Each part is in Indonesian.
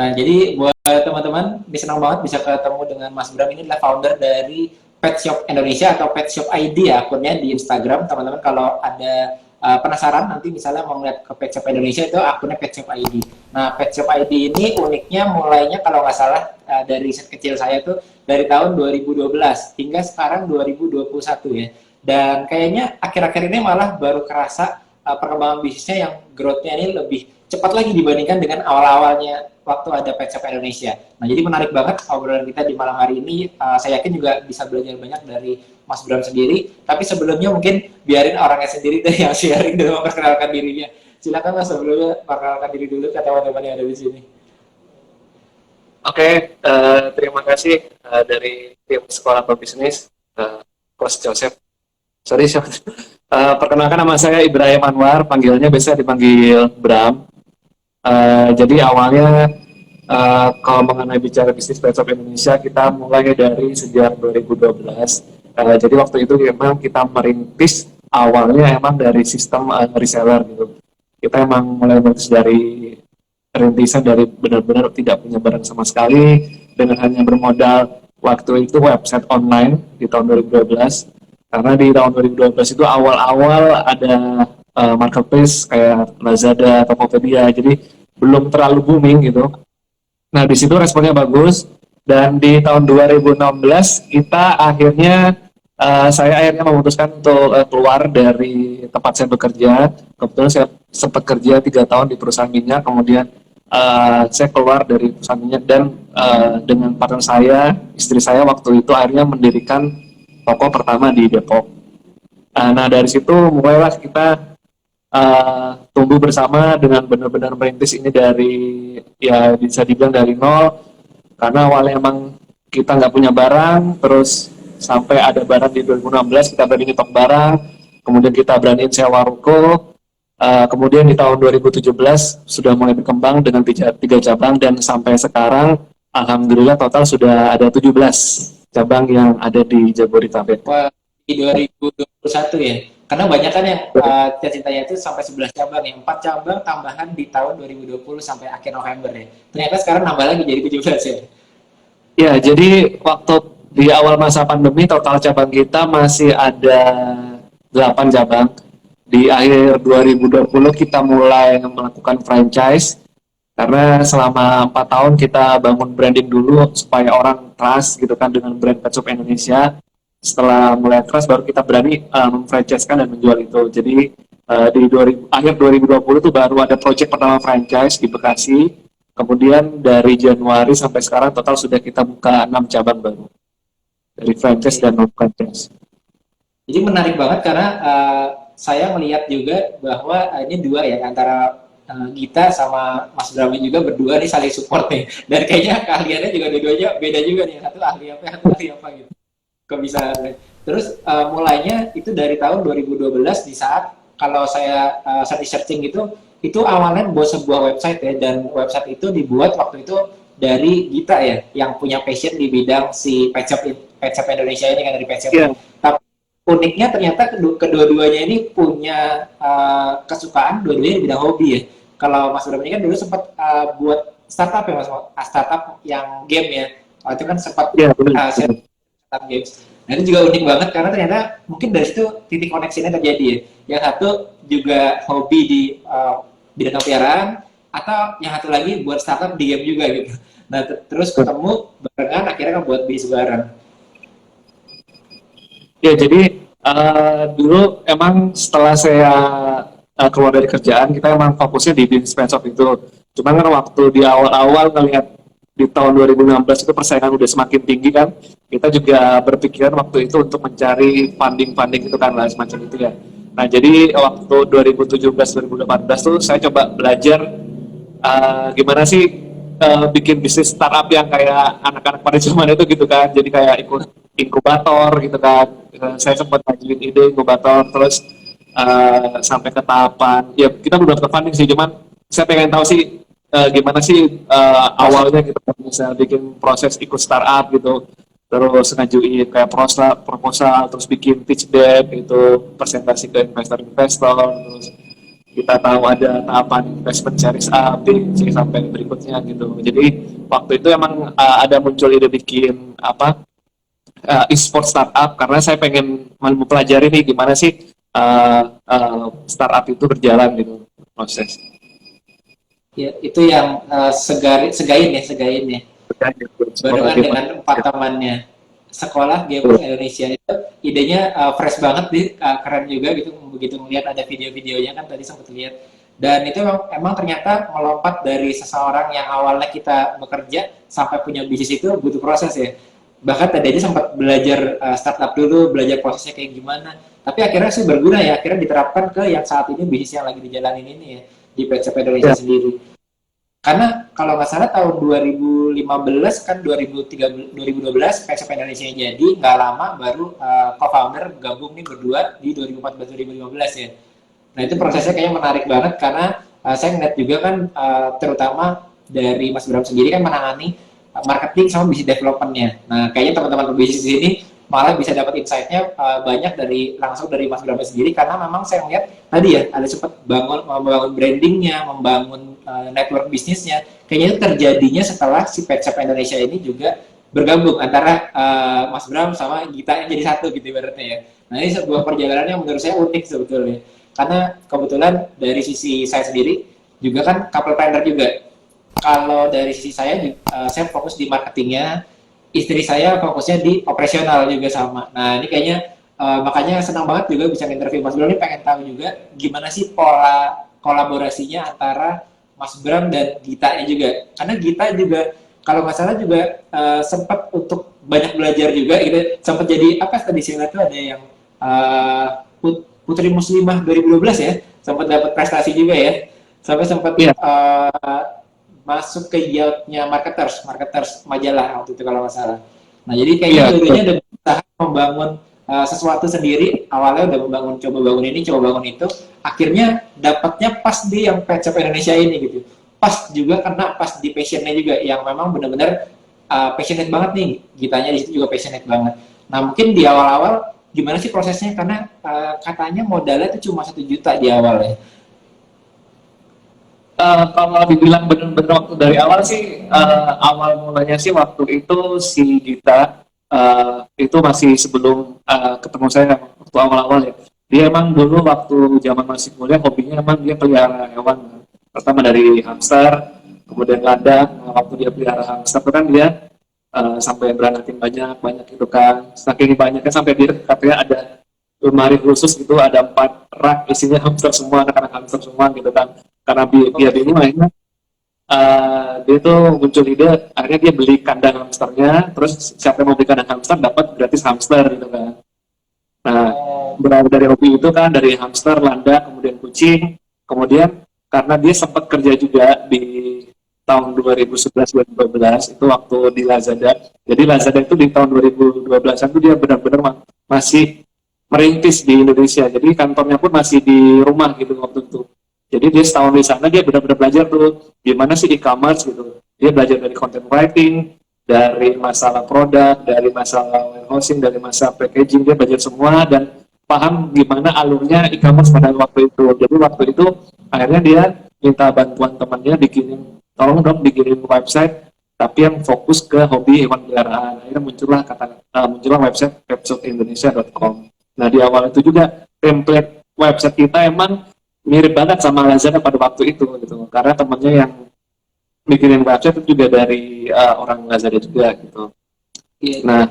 Nah, jadi buat teman-teman, ini senang banget bisa ketemu dengan Mas Bram. Ini adalah founder dari Pet Shop Indonesia atau Pet Shop ID ya, akunnya di Instagram. Teman-teman kalau ada penasaran nanti misalnya mau ngeliat ke Pet Shop Indonesia itu akunnya Pet Shop ID. Nah, Pet Shop ID ini uniknya mulainya kalau nggak salah dari riset kecil saya tuh dari tahun 2012 hingga sekarang 2021 ya. Dan kayaknya akhir-akhir ini malah baru kerasa perkembangan bisnisnya yang growth-nya ini lebih cepat lagi dibandingkan dengan awal-awalnya waktu ada Pet Shop Indonesia. Nah, jadi menarik banget obrolan kita di malam hari ini. Saya yakin juga bisa belajar banyak dari Mas Bram sendiri. Tapi sebelumnya mungkin biarin orangnya sendiri deh yang sharing dan memperkenalkan dirinya. Silakan Mas, sebelumnya perkenalkan diri dulu ke teman-teman yang ada di sini. Oke, terima kasih dari tim Sekolah Pebisnis, Coach Joseph. Sorry, perkenalkan nama saya Ibrahim Anwar, panggilnya biasa dipanggil Bram. Jadi awalnya kalau mengenai bicara bisnis Pet Shop Indonesia, kita mulai dari sejak 2012. Jadi waktu itu memang kita merintis awalnya emang dari sistem reseller gitu. Kita emang mulai merintis dari rintisan dari benar-benar tidak punya barang sama sekali dengan hanya bermodal waktu itu website online di tahun 2012. Karena di tahun 2012 itu awal-awal ada marketplace kayak Lazada, Tokopedia, jadi belum terlalu booming gitu. Nah, di situ responnya bagus, dan di tahun 2016 kita akhirnya saya akhirnya memutuskan untuk keluar dari tempat saya bekerja. Kebetulan saya sempat kerja 3 tahun di perusahaan minyak, kemudian saya keluar dari perusahaan minyak dan dengan partner saya, istri saya waktu itu akhirnya mendirikan toko pertama di Depok. Nah, dari situ mulailah kita tumbuh bersama dengan benar-benar merintis ini dari, ya bisa dibilang dari nol, karena awalnya emang kita nggak punya barang, terus sampai ada barang di 2016 kita berani nyetok barang, kemudian kita beraniin sewa ruko, kemudian di tahun 2017 sudah mulai berkembang dengan 3 cabang, dan sampai sekarang alhamdulillah total sudah ada 17 cabang yang ada di Jabodetabek. Wah, di 2021 ya. Karena banyak kan yang cita-citanya itu sampai 11 cabang ya. 4 cabang tambahan di tahun 2020 sampai akhir November ya. Ternyata sekarang nambah lagi jadi 17 ya. Ya, jadi waktu di awal masa pandemi total cabang kita masih ada 8 cabang. Di akhir 2020 kita mulai melakukan franchise, karena selama 4 tahun kita bangun branding dulu supaya orang trust gitu kan dengan brand Pet Shop Indonesia. Setelah mulai trust baru kita berani memfranchise-kan dan menjual itu. Jadi di akhir 2020 itu baru ada project pertama franchise di Bekasi. Kemudian dari Januari sampai sekarang total sudah kita buka 6 cabang baru dari franchise dan non franchise. Jadi menarik banget karena saya melihat juga bahwa ini dua ya antara Gita sama Mas Brahmi juga berdua nih saling support nih. Dan kayaknya keahliannya juga dua-duanya beda juga nih. Satu ahli apa, satu ahli apa gitu. Kok bisa. Terus mulainya itu dari tahun 2012 di saat kalau saya searching gitu, itu awalnya buat sebuah website ya, dan website itu dibuat waktu itu dari Gita ya, yang punya passion di bidang si Pet Shop Indonesia ini kan, dari Pet Shop. Yeah. Tapi uniknya ternyata kedua-duanya ini punya kesukaan dua-duanya di bidang hobi ya. Kalau Mas Bram ini kan dulu sempat buat startup ya Mas, startup yang game ya. Waktu itu kan sempat startup games. Nah, itu juga unik banget karena ternyata mungkin dari situ titik koneksinya terjadi ya. Yang satu juga hobi di bidang peliharaan, atau yang satu lagi buat startup di game juga gitu. Nah, terus ketemu barengan akhirnya kan buat bisnis bareng. Ya, jadi dulu emang setelah saya keluar dari kerjaan, kita emang fokusnya di bisnis Pet Shop itu. Cuman kan waktu di awal-awal ngelihat di tahun 2016 itu persaingan udah semakin tinggi kan, kita juga berpikiran waktu itu untuk mencari funding itu kan lah, semacam itu ya. Nah, jadi waktu 2017-2018 tuh saya coba belajar gimana sih bikin bisnis startup yang kayak anak-anak pada zaman itu gitu kan. Jadi kayak ikut inkubator gitu kan. Saya sempat ngajuin ide inkubator, terus sampai ke tahapan ya kita belum dapat funding sih, cuman saya pengen tahu sih gimana sih awalnya kita bisa bikin proses ikut startup gitu, terus ngajuin kayak proposal, terus bikin pitch deck itu, presentasi ke investor-investor, terus kita tahu ada tahapan investment series A, B, C sampai berikutnya gitu. Jadi waktu itu emang ada muncul ide bikin apa e-sport startup karena saya pengen mempelajari nih gimana sih startup itu berjalan gitu proses. Ya, itu yang segain ya. Barengan dengan 4 temannya. Sekolah Gamers Indonesia itu idenya fresh banget keren juga gitu, begitu melihat ada video-videonya kan tadi sempat lihat. Dan itu emang ternyata melompat dari seseorang yang awalnya kita bekerja sampai punya bisnis itu butuh proses ya. Bahkan tadi aja sempat belajar startup dulu, belajar prosesnya kayak gimana. Tapi akhirnya sih berguna ya, akhirnya diterapkan ke yang saat ini bisnis yang lagi dijalanin ini ya, di Pet Shop Indonesia sendiri. Karena kalau nggak salah tahun 2015 kan 2012 Pet Shop Indonesia jadi, nggak lama baru co-founder gabung nih berdua di 2014-2015 ya. Nah itu prosesnya kayaknya menarik banget karena saya ngeliat juga kan terutama dari Mas Bram sendiri kan menangani marketing sama bisnis development-nya. Nah kayaknya teman-teman pebisnis di sini malah bisa dapat insight-nya banyak langsung dari Mas Bram sendiri karena memang saya ngeliat tadi ya ada sempat membangun brandingnya, membangun network bisnisnya. Kayaknya itu terjadinya setelah si Pet Shop Indonesia ini juga bergabung antara Mas Bram sama Gita yang jadi satu gitu ibaratnya ya. Nah ini sebuah perjalanan yang menurut saya unik sebetulnya. Karena kebetulan dari sisi saya sendiri juga kan couple planner juga. Kalau dari sisi saya saya fokus di marketingnya, istri saya fokusnya di operasional juga sama. Nah ini kayaknya makanya senang banget juga bisa interview Mas Bram ini, pengen tahu juga gimana sih pola kolaborasinya antara Mas Bram dan Gita juga. Karena Gita juga kalau nggak salah juga sempat untuk banyak belajar juga gitu. Sempat jadi apa tadi sih itu ada yang Putri Muslimah 2012 ya, sempat dapat prestasi juga ya. Sampai sempat masuk ke yieldnya marketers majalah waktu itu kalau nggak salah. Nah jadi kayaknya dulunya udah berusaha membangun sesuatu sendiri, awalnya udah coba bangun ini, coba bangun itu, akhirnya dapatnya pas di yang Pet Shop Indonesia ini gitu. Pas juga karena pas di passionnya juga yang memang benar-benar passionate banget nih, Gitanya di situ juga passionate banget. Nah mungkin di awal-awal gimana sih prosesnya karena katanya modalnya itu cuma 1 juta di awal ya. Kalau dibilang benar-benar waktu dari awal sih, awal mulanya sih waktu itu si Gita itu masih sebelum ketemu saya waktu awal-awal ya. Dia emang dulu waktu zaman masih kuliah hobinya emang dia pelihara hewan. Pertama dari hamster, kemudian ladang. Waktu dia pelihara hamster itu kan dia sampai beranakin banyak itu kan. Saking banyaknya sampai dia katanya ada lemari khusus gitu, ada 4 rak isinya hamster semua, anak-anak hamster semua gitu kan. Karena dia bingung akhirnya dia tuh muncul ide, akhirnya dia beli kandang hamsternya, terus siapa yang mau beli kandang hamster dapat gratis hamster gitu kan. Nah berawal dari hobi itu kan, dari hamster, landak, kemudian kucing, kemudian karena dia sempat kerja juga di tahun 2011-2012 itu waktu di Lazada. Jadi Lazada itu di tahun 2012an itu dia benar-benar masih merintis di Indonesia. Jadi kantornya pun masih di rumah gitu waktu itu. Jadi dia setahun di sana dia benar-benar belajar tuh gimana sih e-commerce gitu. Dia belajar dari content writing, dari masalah produk, dari masalah warehousing, dari masalah packaging, dia belajar semua dan paham gimana alurnya e-commerce pada waktu itu. Jadi waktu itu akhirnya dia minta bantuan temannya bikinin, tolong dong bikinin website tapi yang fokus ke hobi hewan peliharaan. Akhirnya muncullah website petshopindonesia.com. Nah di awal itu juga template website kita emang mirip banget sama Lazada pada waktu itu gitu, karena temannya yang bikinin website itu juga dari orang Lazada juga gitu. Nah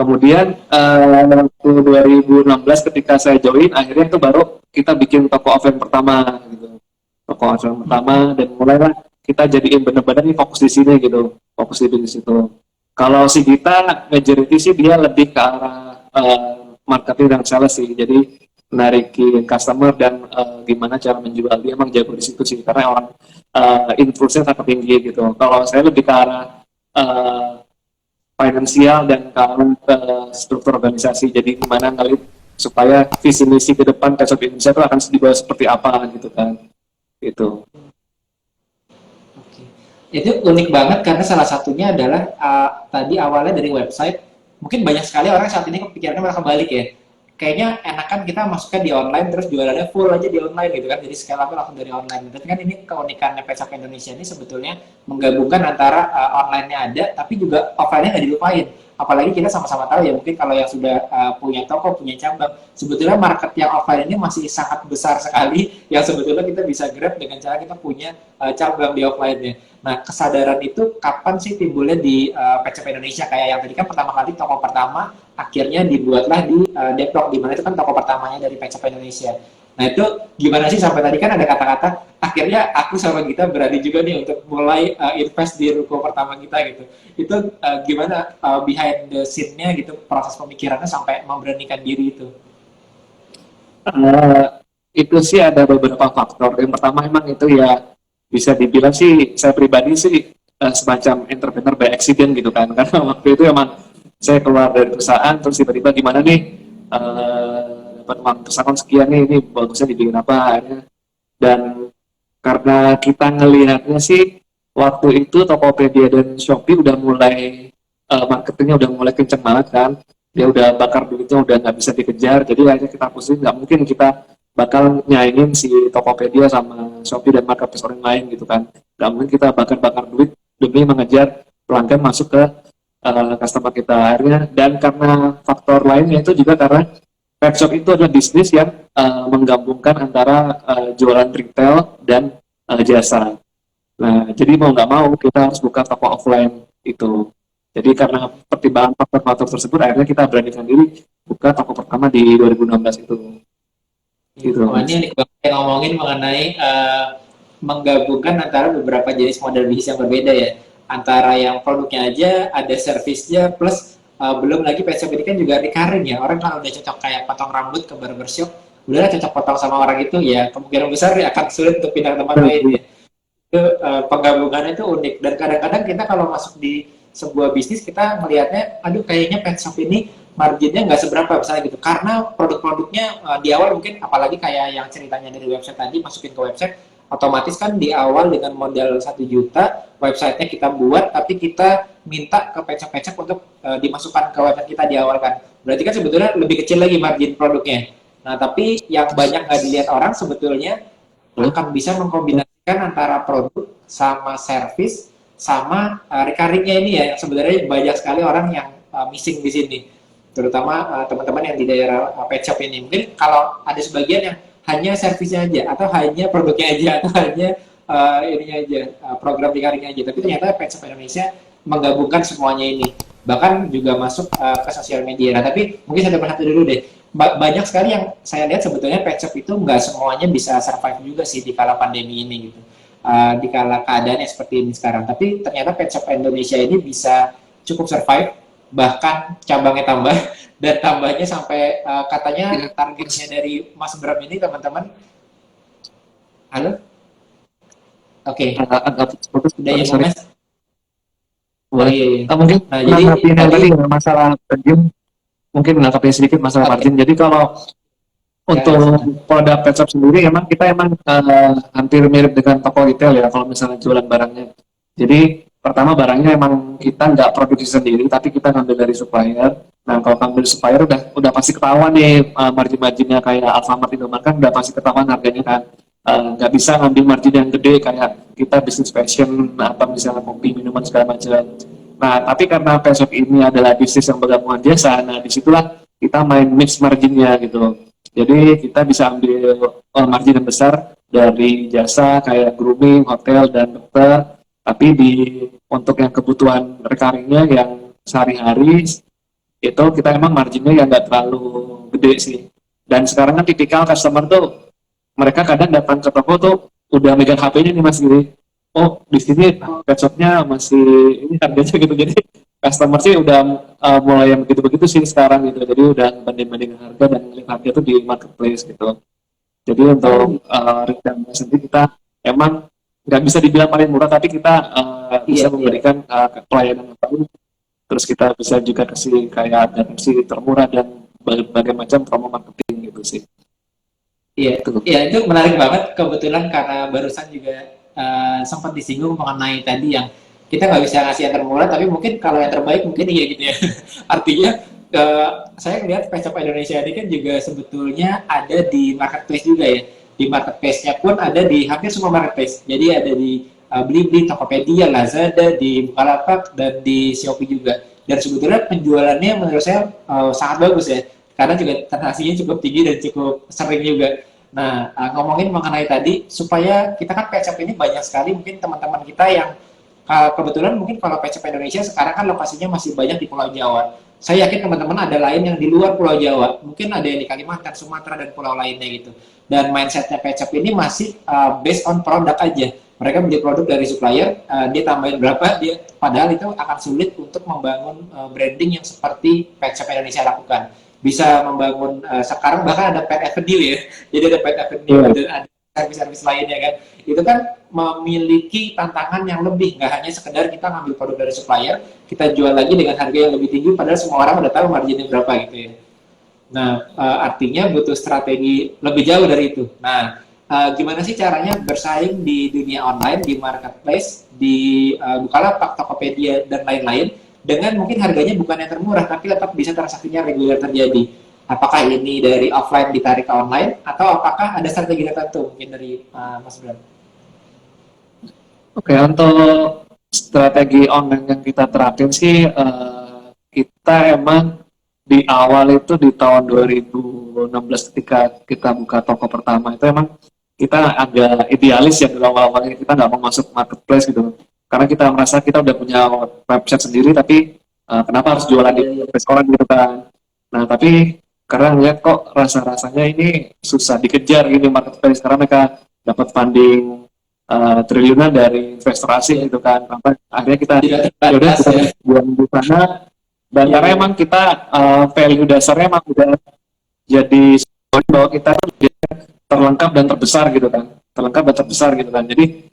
kemudian waktu 2016 ketika saya join, akhirnya itu baru kita bikin toko offline pertama gitu, toko offline pertama, dan mulailah kita jadiin bener-bener nih fokus di sini gitu, fokus di bisnis itu. Kalau si Gita majority sih dia lebih ke arah marketing dan sales sih, jadi menarikin customer dan gimana cara menjual. Dia emang jago di situ sih karena orang influence-nya sangat tinggi gitu. Kalau saya lebih ke arah finansial dan kalau ke struktur organisasi, jadi gimana ngelihat supaya visi misi ke depan Pet Shop Indonesia itu akan dibawa seperti apa gitu kan, gitu. Itu unik banget karena salah satunya adalah tadi awalnya dari website. Mungkin banyak sekali orang saat ini kepikirannya malah kebalik ya, kayaknya enakan kita masuknya di online terus jualannya full aja di online gitu kan, jadi scale up langsung dari online. Tapi kan ini keunikannya Pet Shop Indonesia ini sebetulnya menggabungkan antara online-nya ada tapi juga offline-nya nggak dilupain. Apalagi kita sama-sama tahu ya, mungkin kalau yang sudah punya toko, punya cabang, sebetulnya market yang offline ini masih sangat besar sekali yang sebetulnya kita bisa grab dengan cara kita punya cabang di offline-nya. Nah, kesadaran itu kapan sih timbulnya di Pet Shop Indonesia? Kayak yang tadi kan pertama kali toko pertama akhirnya dibuatlah di Depok, di mana itu kan toko pertamanya dari Pet Shop Indonesia. Nah, itu gimana sih sampai tadi kan ada kata-kata akhirnya aku sama kita berani juga nih untuk mulai invest di ruko pertama kita gitu. Itu gimana behind the scene-nya gitu, proses pemikirannya sampai memberanikan diri itu? Eh, itu sih ada beberapa faktor. Yang pertama emang itu ya bisa dibilang sih saya pribadi sih semacam entrepreneur by accident gitu kan. Karena waktu itu emang saya keluar dari perusahaan terus tiba-tiba gimana nih dapat uang pesangon sekian nih, ini bagusnya dibikin apa akhirnya. Dan karena kita ngelihatnya sih waktu itu Tokopedia dan Shopee udah mulai marketingnya udah mulai kenceng banget kan, dia udah bakar duitnya udah nggak bisa dikejar, jadi akhirnya kita pusing nggak mungkin kita bakal nyaingin si Tokopedia sama Shopee dan marketplace orang lain gitu kan, nggak mungkin kita bakar-bakar duit demi mengejar pelanggan masuk ke customer kita akhirnya. Dan karena faktor lainnya itu juga karena pet shop itu adalah bisnis yang menggabungkan antara jualan retail dan jasa. Nah, jadi mau nggak mau kita harus buka toko offline itu. Jadi karena pertimbangan faktor-faktor tersebut, akhirnya kita beranikan diri buka toko pertama di 2016 itu. Gitu. Wah, ini unik banget yang ngomongin mengenai menggabungkan antara beberapa jenis model bisnis yang berbeda ya. Antara yang produknya aja, ada servisnya, plus belum lagi pet shop ini kan juga recurring ya. Orang kalau udah cocok kayak potong rambut ke barbershop, udah cocok potong sama orang itu ya, kemungkinan besar ya akan sulit untuk pindah ke tempat lain ya. Itu penggabungannya itu unik. Dan kadang-kadang kita kalau masuk di sebuah bisnis, kita melihatnya, aduh kayaknya pet shop ini marginnya nggak seberapa misalnya gitu, karena produk-produknya di awal mungkin, apalagi kayak yang ceritanya dari website tadi, masukin ke website otomatis kan di awal dengan modal 1 juta websitenya kita buat, tapi kita minta ke pet shop untuk dimasukkan ke website kita di awal kan, berarti kan sebetulnya lebih kecil lagi margin produknya. Nah, tapi yang banyak nggak dilihat orang sebetulnya akan bisa mengkombinasikan antara produk sama service sama recurringnya ini ya, yang sebenarnya banyak sekali orang yang missing di sini, terutama teman-teman yang di daerah pet shop ini. Mungkin kalau ada sebagian yang hanya servisnya aja, atau hanya produknya aja, atau hanya ininya aja, program recurringnya aja. Tapi ternyata Pet Shop Indonesia menggabungkan semuanya ini. Bahkan juga masuk ke sosial media. Nah, tapi mungkin satu persatu dulu deh. Banyak sekali yang saya lihat sebetulnya pet shop itu nggak semuanya bisa survive juga sih di kala pandemi ini gitu. Di kala keadaannya seperti ini sekarang. Tapi ternyata Pet Shop Indonesia ini bisa cukup survive, bahkan cabangnya tambah, dan tambahnya sampai katanya targetnya dari Mas Bram ini, teman-teman. Halo? Oke. Agak putus, Udah ya, sorry. Mas? Oh Boleh. iya, iya. Mungkin Nah, jadi menanggapi yang tadi tadi masalah margin, mungkin menanggapi sedikit masalah margin. Jadi kalau ya, untuk produk pet shop sendiri, emang kita emang hampir mirip dengan toko retail ya kalau misalnya jualan barangnya. Jadi pertama barangnya emang kita nggak produksi sendiri, tapi kita ngambil dari supplier. Nah kalau ngambil supplier udah pasti ketahuan nih margin-marginnya, kayak Alfamart, Indomaret kan udah pasti ketahuan harganya kan. Nggak bisa ngambil margin yang gede kayak kita bisnis fashion apa misalnya kopi, minuman segala macam. Nah tapi karena pet shop ini adalah bisnis yang bergabungan jasa, nah disitulah kita main mix marginnya gitu. Jadi kita bisa ambil margin yang besar dari jasa kayak grooming, hotel, dan dokter. Tapi untuk yang kebutuhan recurringnya yang sehari-hari itu kita emang marginnya yang nggak terlalu gede sih. Dan sekarang kan tipikal customer tuh mereka kadang datang ke toko tuh udah megang HP-nya nih Mas Giri. Oh di sini pet shop-nya masih ini harganya gitu. Jadi customer sih udah mulai yang begitu-begitu sih sekarang gitu. Jadi udah banding-banding harga dan lihat harga itu di marketplace gitu. Jadi untuk retail sendiri kita emang nggak bisa dibilang paling murah, tapi kita bisa memberikan pelayanan yang baik. Terus kita bisa juga kasih kayak garansi termurah dan berbagai macam promo marketing gitu sih. iya, iya, itu menarik banget. Kebetulan karena barusan juga sempat disinggung mengenai tadi yang kita nggak bisa ngasih yang termurah, tapi mungkin kalau yang terbaik mungkin iya gitu ya. Artinya Saya lihat Pet Shop Indonesia ini kan juga sebetulnya ada di marketplace juga ya. Di marketplace-nya pun ada di hampir semua marketplace. Jadi ada di Blibli, Tokopedia, Lazada, di Bukalapak, dan di Shopee juga. Dan sebetulnya penjualannya menurut saya sangat bagus ya. Karena juga transaksinya cukup tinggi dan cukup sering juga. Nah, ngomongin mengenai tadi, supaya kita kan Pet Shop ini banyak sekali mungkin teman-teman kita yang kebetulan mungkin kalau Pet Shop Indonesia sekarang kan lokasinya masih banyak di Pulau Jawa. Saya yakin teman-teman ada lain yang di luar Pulau Jawa, mungkin ada yang di Kalimantan, Sumatera, dan pulau lainnya gitu. Dan mindsetnya Pet Shop ini masih based on produk aja. Mereka beli produk dari supplier, dia tambahin berapa, dia padahal itu akan sulit untuk membangun branding yang seperti Pet Shop Indonesia lakukan. Bisa membangun sekarang bahkan ada Pet Avenue ya, jadi ada Pet Avenue, ada servis-servis lainnya kan. Itu kan memiliki tantangan yang lebih, nggak hanya sekedar kita ngambil produk dari supplier, kita jual lagi dengan harga yang lebih tinggi, padahal semua orang udah tahu marginnya berapa gitu ya. Nah, artinya butuh strategi lebih jauh dari itu. Nah, gimana sih caranya bersaing di dunia online, di marketplace, di Bukalapak, Tokopedia, dan lain-lain, dengan mungkin harganya bukan yang termurah, tapi tetap bisa transaksinya reguler terjadi. Apakah ini dari offline ditarik ke online, atau apakah ada strategi tertentu mungkin dari Mas Bram? Oke, untuk strategi online yang kita terapin sih, kita emang di awal itu di tahun 2016 ketika kita buka toko pertama itu emang kita agak idealis ya di awal-awal ini, kita nggak mau masuk marketplace gitu. Karena kita merasa kita udah punya website sendiri, tapi kenapa harus jualan di restoran gitu kan. Nah, tapi karena ngeliat kok rasa-rasanya ini susah dikejar gini marketplace, karena mereka dapat funding triliunan dari investor asing gitu kan. Sampai akhirnya kita yaudah kita buat di sana, dan karena emang kita value dasarnya emang udah jadi bahwa kita terlengkap dan terbesar gitu kan, terlengkap dan terbesar gitu kan. Jadi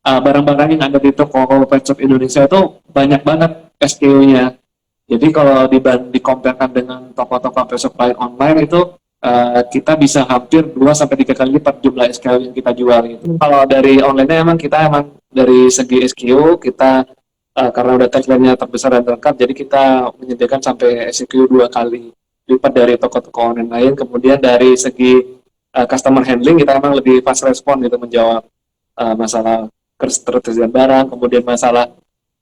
barang-barang yang ada di toko Pet Shop Indonesia itu banyak banget SKU-nya. Jadi kalau dikompetkan dengan toko-toko Pet Shop lain online itu kita bisa hampir 2 sampai 3 kali lipat jumlah SKU yang kita jual gitu. Kalau dari online-nya emang kita emang dari segi SKU kita karena udah tagline-nya terbesar dan lengkap, jadi kita menyediakan sampai SKU 2 kali lipat dari toko-toko online lain. Kemudian dari segi customer handling kita emang lebih fast respon gitu, menjawab masalah ketersediaan barang, kemudian masalah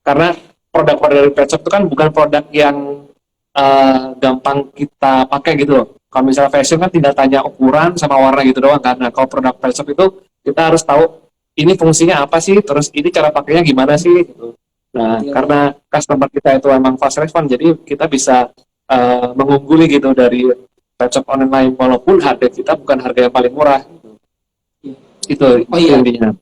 karena produk-produk dari pet shop itu kan bukan produk yang gampang kita pakai gitu loh. Kalau misalnya fashion kan tidak tanya ukuran sama warna gitu doang kan. Nah, kalau produk pet shop itu kita harus tahu ini fungsinya apa sih, terus ini cara pakainya gimana sih gitu. Nah, karena customer kita itu emang fast respon, jadi kita bisa mengungguli gitu dari pet shop online lain, walaupun harga kita bukan harga yang paling murah. Itu intinya.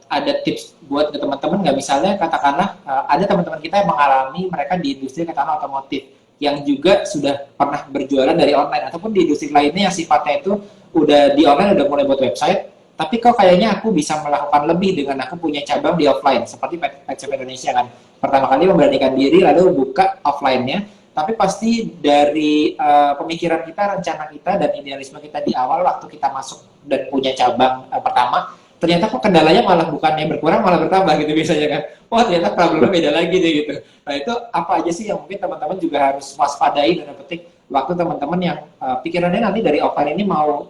Ada tips buat ke teman-teman nggak, misalnya katakanlah ada teman-teman kita yang mengalami mereka di industri katakanlah otomotif yang juga sudah pernah berjualan dari online ataupun di industri lainnya yang sifatnya itu udah di online udah mulai buat website, tapi kok kayaknya aku bisa melakukan lebih dengan aku punya cabang di offline seperti Pet Shop Indonesia kan, pertama kali memberanikan diri lalu buka offline-nya, tapi pasti dari pemikiran kita, rencana kita, dan idealisme kita di awal waktu kita masuk dan punya cabang pertama, ternyata kok kendalanya malah bukannya berkurang malah bertambah gitu biasanya kan. Oh ternyata problemnya beda lagi deh gitu. Nah itu apa aja sih yang mungkin teman-teman juga harus waspadai dan petik waktu teman-teman yang pikirannya nanti dari offline ini mau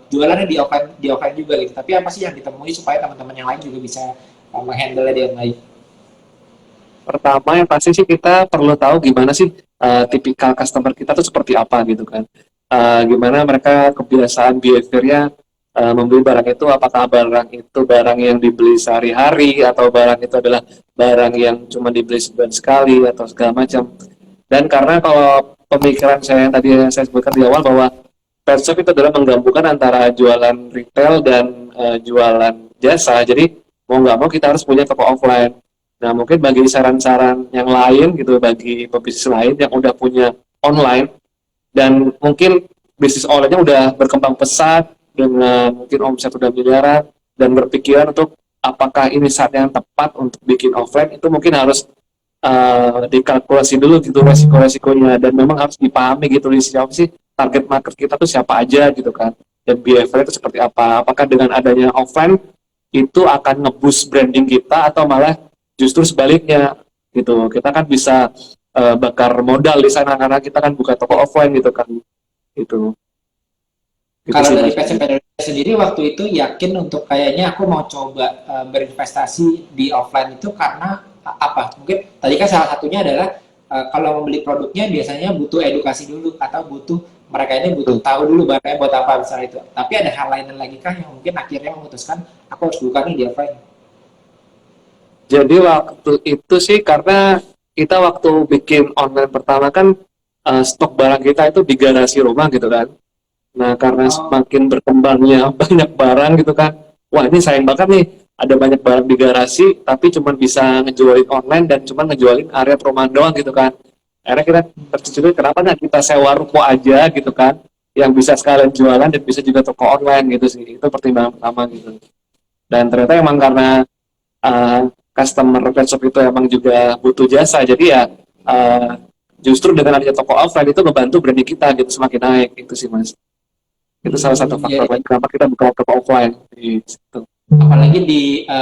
jualannya di offline juga gitu. Tapi apa sih yang ditemui supaya teman-teman yang lain juga bisa menghandle di online? Pertama yang pasti sih kita perlu tahu gimana sih tipikal customer kita tuh seperti apa gitu kan. Gimana mereka kebiasaan behaviornya membeli barang itu, apakah barang itu barang yang dibeli sehari-hari atau barang itu adalah barang yang cuma dibeli sebulan sekali atau segala macam. Dan karena kalau pemikiran saya yang tadi saya sebutkan di awal bahwa pet shop itu adalah menggabungkan antara jualan retail dan jualan jasa, jadi mau nggak mau kita harus punya toko offline. Nah, mungkin bagi saran-saran yang lain gitu, bagi pebisnis lain yang udah punya online dan mungkin bisnis online-nya udah berkembang pesat dengan mungkin omset udah miliaran dan berpikiran untuk apakah ini saat yang tepat untuk bikin offline, itu mungkin harus dikalkulasi dulu gitu resiko-resikonya, dan memang harus dipahami gitu siapa sih target market kita tuh siapa aja gitu kan, dan behavior itu seperti apa, apakah dengan adanya offline itu akan nge-boost branding kita atau malah justru sebaliknya gitu. Kita kan bisa bakar modal di sana karena kita kan buka toko offline gitu kan. Itu Kalau sih dari Mas. PCP Indonesia sendiri waktu itu yakin untuk kayaknya aku mau coba berinvestasi di offline itu karena apa? Mungkin tadi kan salah satunya adalah kalau membeli produknya biasanya butuh edukasi dulu atau butuh mereka ini butuh Tuh. tahu dulu barangnya buat apa misalnya itu. Tapi ada hal lain lagi kah yang mungkin akhirnya memutuskan aku harus buka nih di offline? Jadi waktu itu sih karena kita waktu bikin online pertama kan stok barang kita itu di garasi rumah gitu kan. Nah karena Oh, semakin berkembangnya banyak barang gitu kan, wah ini sayang banget nih ada banyak barang di garasi tapi cuma bisa ngejualin online dan cuma ngejualin area perumahan doang gitu kan. Akhirnya kita tercetus kenapa nggak kita sewa ruko aja gitu kan, yang bisa sekalian jualan dan bisa juga toko online gitu sih. Itu pertimbangan pertama gitu. Dan ternyata emang karena uh, customer pet itu emang juga butuh jasa, jadi ya uh, justru dengan adanya toko offline itu membantu branding kita gitu semakin naik itu sih Mas. Itu salah satu ya, faktor lain kenapa kita buka toko offline di situ. apalagi di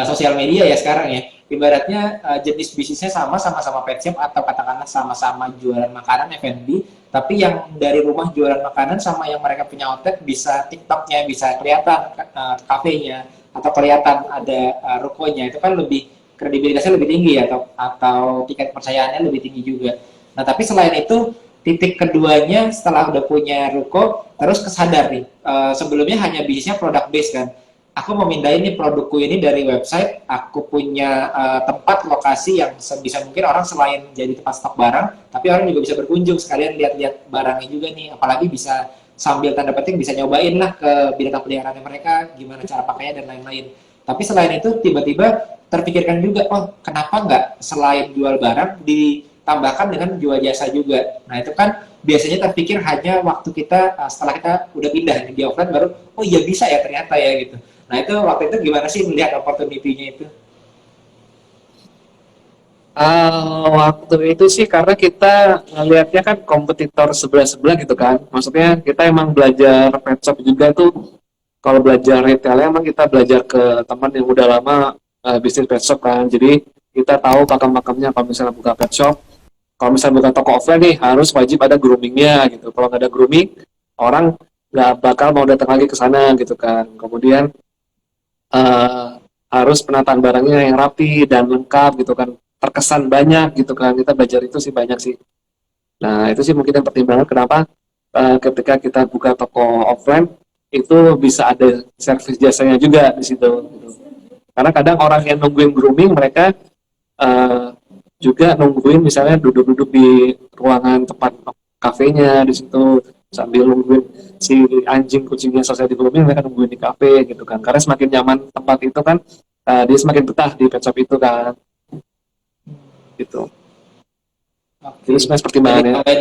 sosial media ya sekarang ya, ibaratnya jenis bisnisnya sama-sama pet shop atau katakanlah sama-sama jualan makanan F&B, tapi yang dari rumah jualan makanan sama yang mereka punya outlet bisa TikToknya bisa kelihatan kafenya atau kelihatan ada rukonya, itu kan lebih kredibilitasnya lebih tinggi ya, atau tingkat kepercayaannya lebih tinggi juga. Nah tapi selain itu titik keduanya setelah udah punya ruko terus kesadar nih, sebelumnya hanya bisnisnya produk base kan, aku mau mindahin nih produkku ini dari website, aku punya tempat lokasi yang sebisa mungkin orang selain jadi tempat stok barang, tapi orang juga bisa berkunjung sekalian lihat-lihat barangnya juga nih, apalagi bisa sambil tanda petik bisa nyobain lah ke binatang peliharaannya mereka, gimana cara pakainya dan lain-lain. Tapi selain itu tiba-tiba terpikirkan juga, oh kenapa nggak selain jual barang ditambahkan dengan jual jasa juga. Nah itu kan biasanya terpikir hanya waktu kita setelah kita udah pindah di offline baru, oh iya bisa ya ternyata ya gitu. Nah itu waktu itu gimana sih melihat opportunity-nya itu? Waktu itu sih karena kita ngelihatnya kan kompetitor sebelah-sebelah gitu kan. Maksudnya kita emang belajar pet shop juga tuh. Kalau belajar retail emang kita belajar ke teman yang udah lama bisnis pet shop kan. Jadi kita tahu pakem-pakemnya kalau misalnya buka pet shop. Kalau misalnya buka toko offline nih harus wajib ada groomingnya gitu. Kalau nggak ada grooming, orang nggak bakal mau datang lagi ke sana gitu kan. Kemudian eh, harus penataan barangnya yang rapi dan lengkap gitu kan, terkesan banyak gitu kan, kita belajar itu sih banyak sih. Nah itu sih mungkin yang pertimbangan kenapa ketika kita buka toko offline itu bisa ada servis jasanya juga di situ gitu. Karena kadang orang yang nungguin grooming mereka eh, juga nungguin misalnya duduk-duduk di ruangan tempat kafenya di situ sambil nungguin si anjing kucingnya selesai di grooming, mereka nungguin di kafe gitu kan, karena semakin nyaman tempat itu kan dia semakin betah di pet shop itu kan gitu. Itu Oke, sebenarnya dari pertimbangannya. tambahan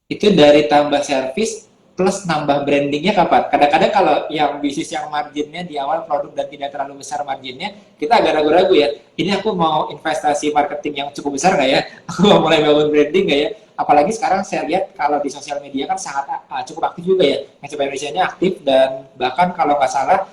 itu dari tambah servis plus nambah brandingnya kapan? Kadang-kadang kalau yang bisnis yang marginnya di awal produk dan tidak terlalu besar marginnya, kita agak ragu-ragu ya. Ini aku mau investasi marketing yang cukup besar nggak ya? Aku mau mulai bangun branding nggak ya? Apalagi sekarang saya lihat kalau di sosial media kan sangat cukup aktif juga ya. Mencoba Indonesia-nya aktif dan bahkan kalau nggak salah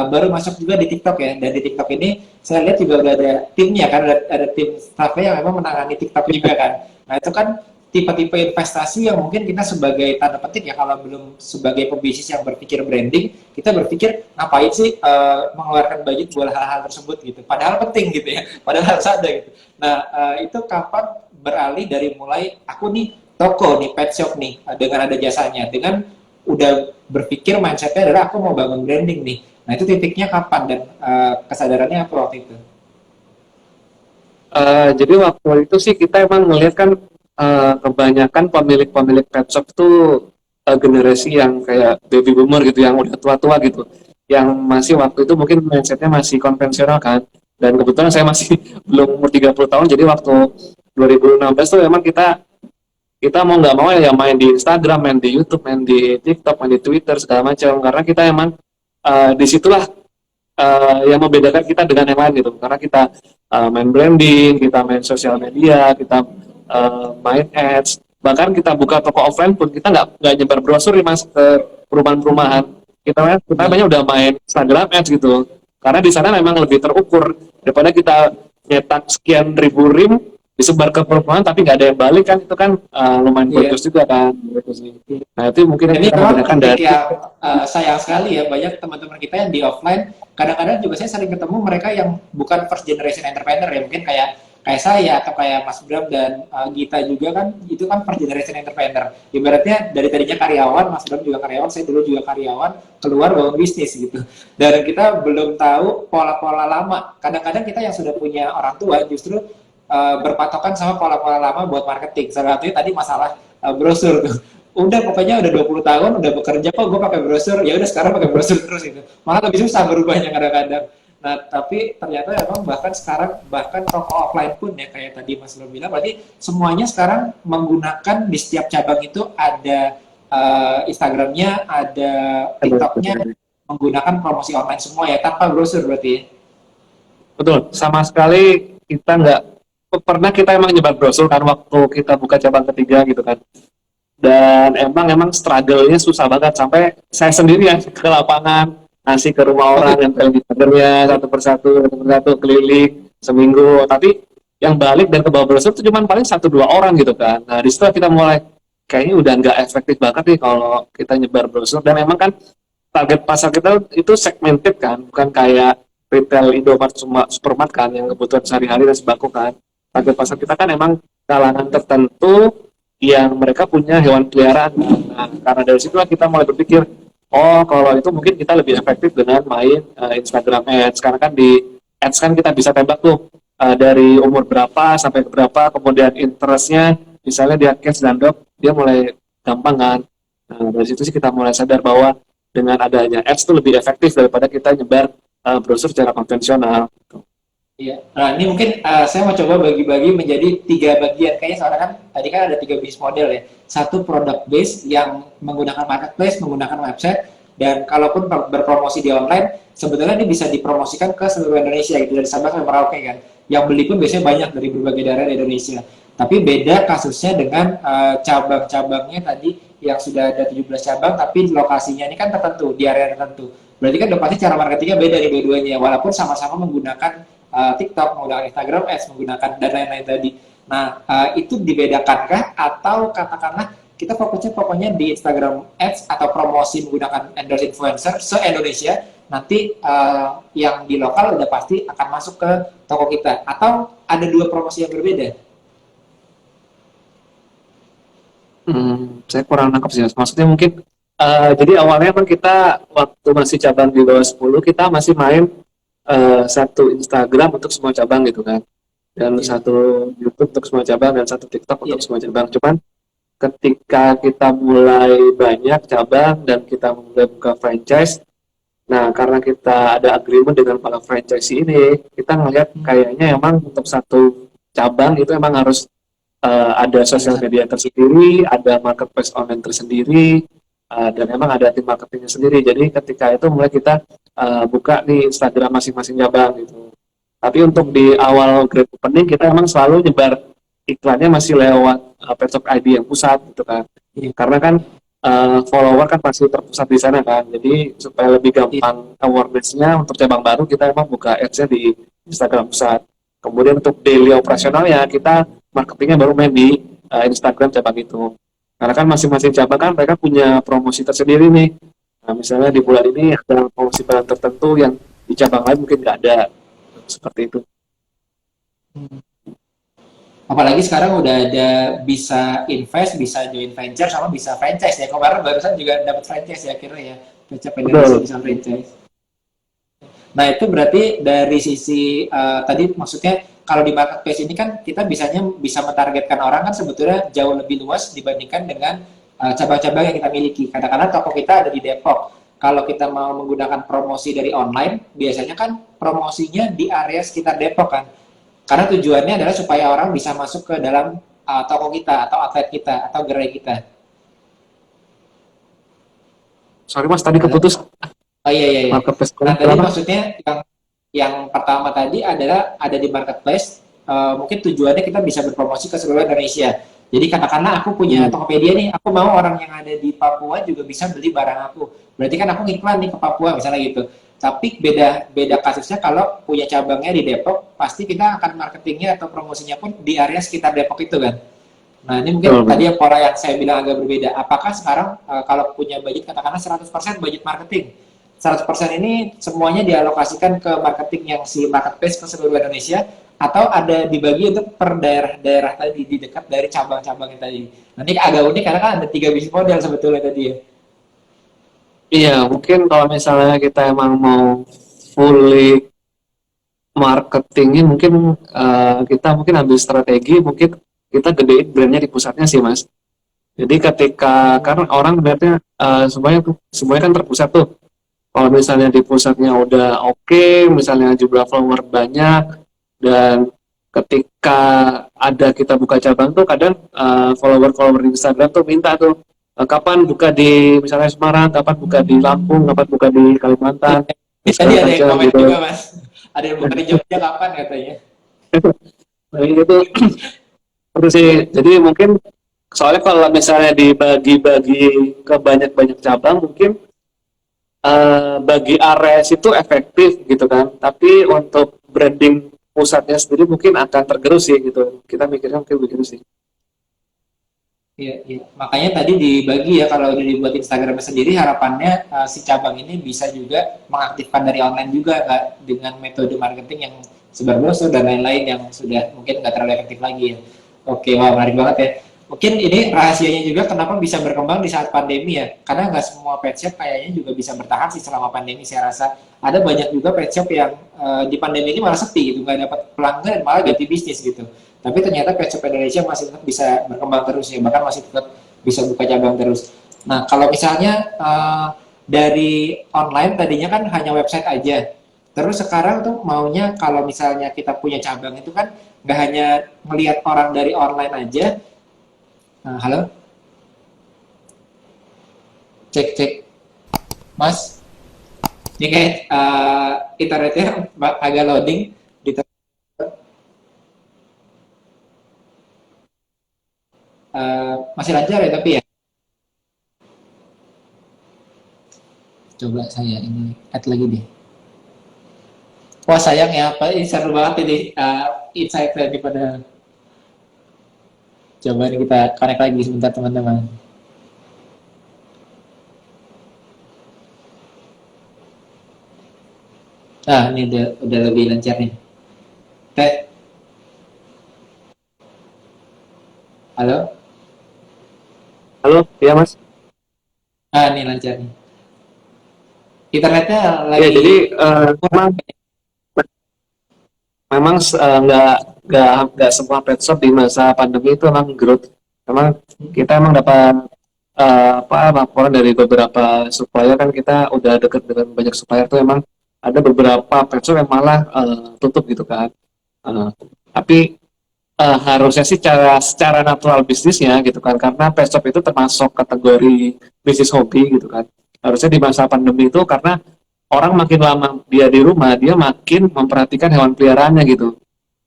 baru masuk juga di TikTok ya. Dan di TikTok ini saya lihat juga udah ada timnya kan, ada tim staffnya yang memang menangani TikTok juga kan. Nah itu kan tipe-tipe investasi yang mungkin kita sebagai tanda petik ya, kalau belum sebagai pebisnis yang berpikir branding, kita berpikir ngapain sih mengeluarkan budget buat hal-hal tersebut gitu, padahal penting gitu ya, padahal harus ada gitu. Nah itu kapan beralih dari mulai aku nih toko nih pet shop nih dengan ada jasanya, dengan udah berpikir mindsetnya adalah aku mau bangun branding nih. Nah itu titiknya kapan dan kesadarannya apa waktu itu? Jadi waktu itu sih kita emang melihat kan kebanyakan pemilik-pemilik pet shop itu generasi yang kayak baby boomer gitu, yang udah tua-tua gitu, yang masih waktu itu mungkin mindsetnya masih konvensional kan. Dan kebetulan saya masih belum umur 30 tahun, jadi waktu 2016 tuh emang kita kita mau nggak mau ya main di Instagram, main di YouTube, main di TikTok, main di Twitter segala macam, karena kita emang disitulah yang membedakan kita dengan yang lain gitu, karena kita main branding, kita main sosial media, kita main ads, bahkan kita buka toko offline pun kita nggak nyebar brosur nih mas ke perumahan-perumahan, kita banyak udah main Instagram ads gitu, karena di sana memang lebih terukur daripada kita nyetak sekian ribu rim disebar ke perempuan tapi nggak ada yang balik kan, itu kan lumayan Iya. boncos juga kan. Nah itu mungkin yang Ini kita memang menggunakan titik dari yang sayang sekali ya, banyak teman-teman kita yang di offline, kadang-kadang juga saya sering ketemu mereka yang bukan first generation entrepreneur ya, mungkin kayak kayak saya atau kayak Mas Bram dan Gita juga kan, itu kan first generation entrepreneur. Ibaratnya dari tadinya karyawan, Mas Bram juga karyawan, saya dulu juga karyawan, keluar bangun bisnis gitu. Dan kita belum tahu pola-pola lama. Kadang-kadang kita yang sudah punya orang tua justru berpatokan sama pola-pola lama buat marketing. Salah satunya tadi masalah brosur tuh, udah pokoknya udah 20 tahun udah bekerja kok gue pakai brosur, ya udah sekarang pakai brosur terus itu, malah lebih susah berubahnya kadang-kadang. Nah tapi ternyata emang bahkan sekarang bahkan toko offline pun ya kayak tadi Mas Bro bilang, berarti semuanya sekarang menggunakan di setiap cabang itu ada Instagramnya, ada TikToknya, menggunakan promosi online semua ya tanpa brosur berarti ya. betul, sama sekali kita nggak pernah kita emang nyebar brosur kan waktu kita buka cabang ketiga gitu kan. Dan emang struggle-nya susah banget sampai saya sendiri yang ke lapangan ngasih ke rumah orang yang di kadernya satu persatu keliling seminggu, tapi yang balik dan ke bawah brosur itu cuma paling 1-2 orang gitu kan. Nah di situ kita mulai kayaknya udah nggak efektif banget nih kalau kita nyebar brosur, dan emang kan target pasar kita itu segmented kan, bukan kayak retail Indomaret supermarket kan yang kebutuhan sehari-hari dan sembako kan. Target pasar kita kan emang kalangan tertentu yang mereka punya hewan peliharaan. Nah, karena dari situlah kita mulai berpikir, oh kalau itu mungkin kita lebih efektif dengan main Instagram Ads. Karena kan di Ads kan kita bisa tembak tuh dari umur berapa sampai ke berapa, kemudian interestnya, misalnya dia cash dan drop, dia mulai gampang kan. Nah, dari situ sih kita mulai sadar bahwa dengan adanya Ads itu lebih efektif daripada kita nyebar brosur secara konvensional. Iya. Nah, ini mungkin saya mau coba bagi-bagi menjadi 3 bagian. Kayaknya soalnya kan tadi kan ada 3 bisnis model ya. Satu product base yang menggunakan marketplace, menggunakan website, dan kalaupun berpromosi di online, sebetulnya ini bisa dipromosikan ke seluruh Indonesia gitu dari Sabang sampai Merauke kan. Yang beli pun biasanya banyak dari berbagai daerah di Indonesia. Tapi beda kasusnya dengan cabang-cabangnya tadi yang sudah ada 17 cabang, tapi lokasinya ini kan tertentu di area tertentu. Berarti kan udah pasti cara marketingnya beda nih dua-duanya, walaupun sama-sama menggunakan TikTok, menggunakan Instagram Ads, menggunakan dan lain-lain tadi. Nah, itu dibedakankah atau katakanlah kita fokusnya pokoknya di Instagram Ads atau promosi menggunakan endorse influencer se-Indonesia, nanti yang di lokal udah pasti akan masuk ke toko kita, atau ada 2 promosi yang berbeda? Saya kurang nangkep sih, Mas. Maksudnya mungkin jadi awalnya kan kita waktu masih cabang di bawah 10 kita masih main satu Instagram untuk semua cabang gitu kan, dan satu YouTube untuk semua cabang, dan satu TikTok untuk semua cabang. Cuman ketika kita mulai banyak cabang dan kita mulai buka franchise, nah karena kita ada agreement dengan para franchise ini, kita ngelihat kayaknya emang untuk satu cabang itu emang harus ada sosial media tersendiri, ada marketplace online tersendiri, dan emang ada tim marketingnya sendiri. Jadi ketika itu mulai kita buka di Instagram masing-masing cabang gitu. Tapi untuk di awal grand opening kita emang selalu nyebar iklannya masih lewat Petshop ID yang pusat gitu kan. Karena kan follower kan pasti terpusat di sana kan. Jadi supaya lebih gampang awareness-nya untuk cabang baru, kita emang buka ads-nya di Instagram pusat. Kemudian untuk daily operasionalnya kita marketingnya baru main di Instagram cabang itu. Karena kan masing-masing cabang kan mereka punya promosi tersendiri nih. Nah, misalnya di bulan ini ada promosi barang tertentu yang di cabang lain mungkin nggak ada, seperti itu. Apalagi sekarang udah ada bisa invest, bisa join venture, sama bisa franchise ya. Kemarin barusan juga dapat franchise ya akhirnya ya. Venture Indonesia bisa franchise. Nah itu berarti dari sisi tadi maksudnya kalau di marketplace ini kan kita bisa mentargetkan orang kan sebetulnya jauh lebih luas dibandingkan dengan cabang-cabang yang kita miliki. Kadang-kadang toko kita ada di Depok. Kalau kita mau menggunakan promosi dari online, biasanya kan promosinya di area sekitar Depok kan. Karena tujuannya adalah supaya orang bisa masuk ke dalam toko kita atau outlet kita atau gerai kita. Sorry Mas, tadi keputus. Oh iya. Marketplace. Nah tadi maksudnya yang pertama tadi adalah ada di marketplace. Mungkin tujuannya kita bisa berpromosi ke seluruh Indonesia. Jadi katakanlah aku punya Tokopedia nih, aku mau orang yang ada di Papua juga bisa beli barang aku. Berarti kan aku ngiklan nih ke Papua misalnya gitu. Tapi beda kasusnya kalau punya cabangnya di Depok, pasti kita akan marketingnya atau promosinya pun di area sekitar Depok itu kan. Nah, ini mungkin tadi yang pola yang saya bilang agak berbeda. Apakah sekarang kalau punya budget katakanlah 100% budget marketing, 100% ini semuanya dialokasikan ke marketing yang si marketplace ke seluruh Indonesia, atau ada dibagi untuk per daerah-daerah tadi di dekat dari cabang-cabangnya tadi. Nanti agak unik karena kan ada 3 bisnis model sebetulnya tadi ya. Iya, mungkin kalau misalnya kita emang mau fully marketingin, mungkin kita mungkin ambil strategi, mungkin kita gedein brandnya di pusatnya sih, Mas. Jadi ketika karena orang berarti semuanya kan terpusat tuh. Kalau misalnya di pusatnya udah oke, misalnya jumlah follower banyak, dan ketika ada kita buka cabang tuh kadang follower-follower di Instagram tuh minta tuh kapan buka di misalnya Semarang, kapan buka di Lampung, kapan buka di Kalimantan, Tadi ada yang komen gitu. juga Mas, ada yang buka di Jogja kapan katanya. Nah, itu terus sih. Jadi mungkin soalnya kalau misalnya dibagi-bagi ke banyak-banyak cabang, mungkin bagi Ares itu efektif gitu kan. Tapi untuk branding pusatnya sendiri mungkin akan tergerus sih gitu. Kita mikirnya mungkin begitu sih. Iya, iya. Makanya tadi dibagi ya, kalau udah dibuat Instagram sendiri, harapannya si cabang ini bisa juga mengaktifkan dari online juga, nggak dengan metode marketing yang sebar brosur dan lain-lain yang sudah mungkin nggak terlalu efektif lagi ya. Oke, wah menarik banget ya. Mungkin ini rahasianya juga kenapa bisa berkembang di saat pandemi ya, karena nggak semua pet shop kayaknya juga bisa bertahan sih selama pandemi. Saya rasa ada banyak juga pet shop yang di pandemi ini malah sepi gitu, nggak dapat pelanggan, malah ganti bisnis gitu. Tapi ternyata Pet Shop Indonesia masih tetap bisa berkembang terus ya, bahkan masih tetap bisa buka cabang terus. Nah, kalau misalnya dari online tadinya kan hanya website aja, terus sekarang tuh maunya kalau misalnya kita punya cabang itu kan nggak hanya melihat orang dari online aja. Halo, cek cek, Mas, ini kayak internetnya agak loading. Di masih lancar ya tapi ya. Coba saya ini add lagi deh. Wah sayang ya, apa ini seru banget ini insight tadi pada. Coba ini kita connect lagi sebentar teman-teman. Ini udah lebih lancar nih. Teh, halo? Halo, iya Mas. Ini lancar nih. Internetnya Ya, lagi jadi kurang. memang nggak semua pet shop di masa pandemi itu emang growth. Emang kita emang dapat laporan dari beberapa supplier, kan kita udah deket dengan banyak supplier tuh emang ada beberapa pet shop yang malah tutup gitu kan. Tapi harusnya sih secara natural bisnisnya gitu kan, karena pet shop itu termasuk kategori bisnis hobi gitu kan. Harusnya di masa pandemi itu karena orang makin lama dia di rumah, dia makin memperhatikan hewan peliharaannya gitu.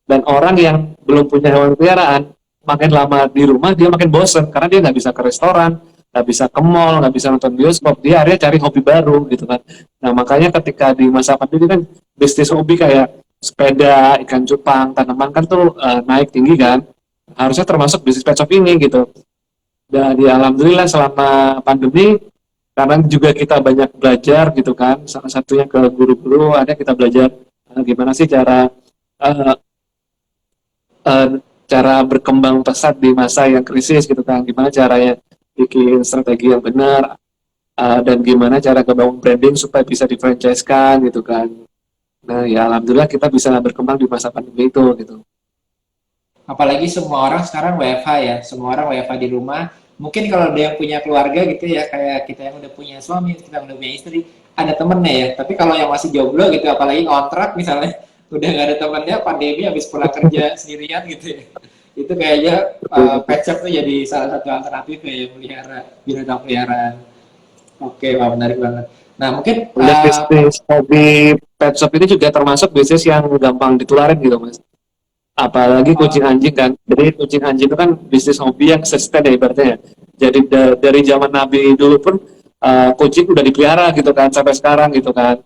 Dan orang yang belum punya hewan peliharaan, makin lama di rumah dia makin bosen karena dia nggak bisa ke restoran, nggak bisa ke mall, nggak bisa nonton bioskop. Dia akhirnya cari hobi baru gitu kan. Nah makanya ketika di masa pandemi kan bisnis hobi kayak sepeda, ikan cupang, tanaman kan tuh naik tinggi kan. Harusnya termasuk bisnis pet shop ini gitu. Dan ya alhamdulillah selama pandemi, karena juga kita banyak belajar gitu kan, salah satunya ke guru-guru, ada kita belajar gimana sih uh, uh, cara berkembang pesat di masa yang krisis gitu kan, gimana caranya bikin strategi yang benar, dan gimana cara ngebangun branding supaya bisa di-franchise-kan gitu kan. Nah ya alhamdulillah kita bisa berkembang di masa pandemi itu gitu. Apalagi semua orang sekarang WFH ya, semua orang WFH di rumah. Mungkin kalau dia yang punya keluarga gitu ya, kayak kita yang udah punya suami, kita yang udah punya istri, ada temennya ya. Tapi kalau yang masih jomblo gitu, apalagi kontrak misalnya, udah nggak ada temennya, pandemi habis pulang kerja sendirian gitu ya. Itu kayaknya pet shop tuh jadi salah satu alternatif ya, melihara binatang peliharaan. Oke, wah menarik banget. Nah mungkin Udah bisnis hobi pet shop ini juga termasuk bisnis yang gampang ditularin gitu Mas. Apalagi kucing anjing kan. Jadi kucing anjing itu kan bisnis hobi yang sustain ya ibaratnya ya. Jadi dari zaman Nabi dulu pun kucing udah dipelihara gitu kan sampai sekarang gitu kan.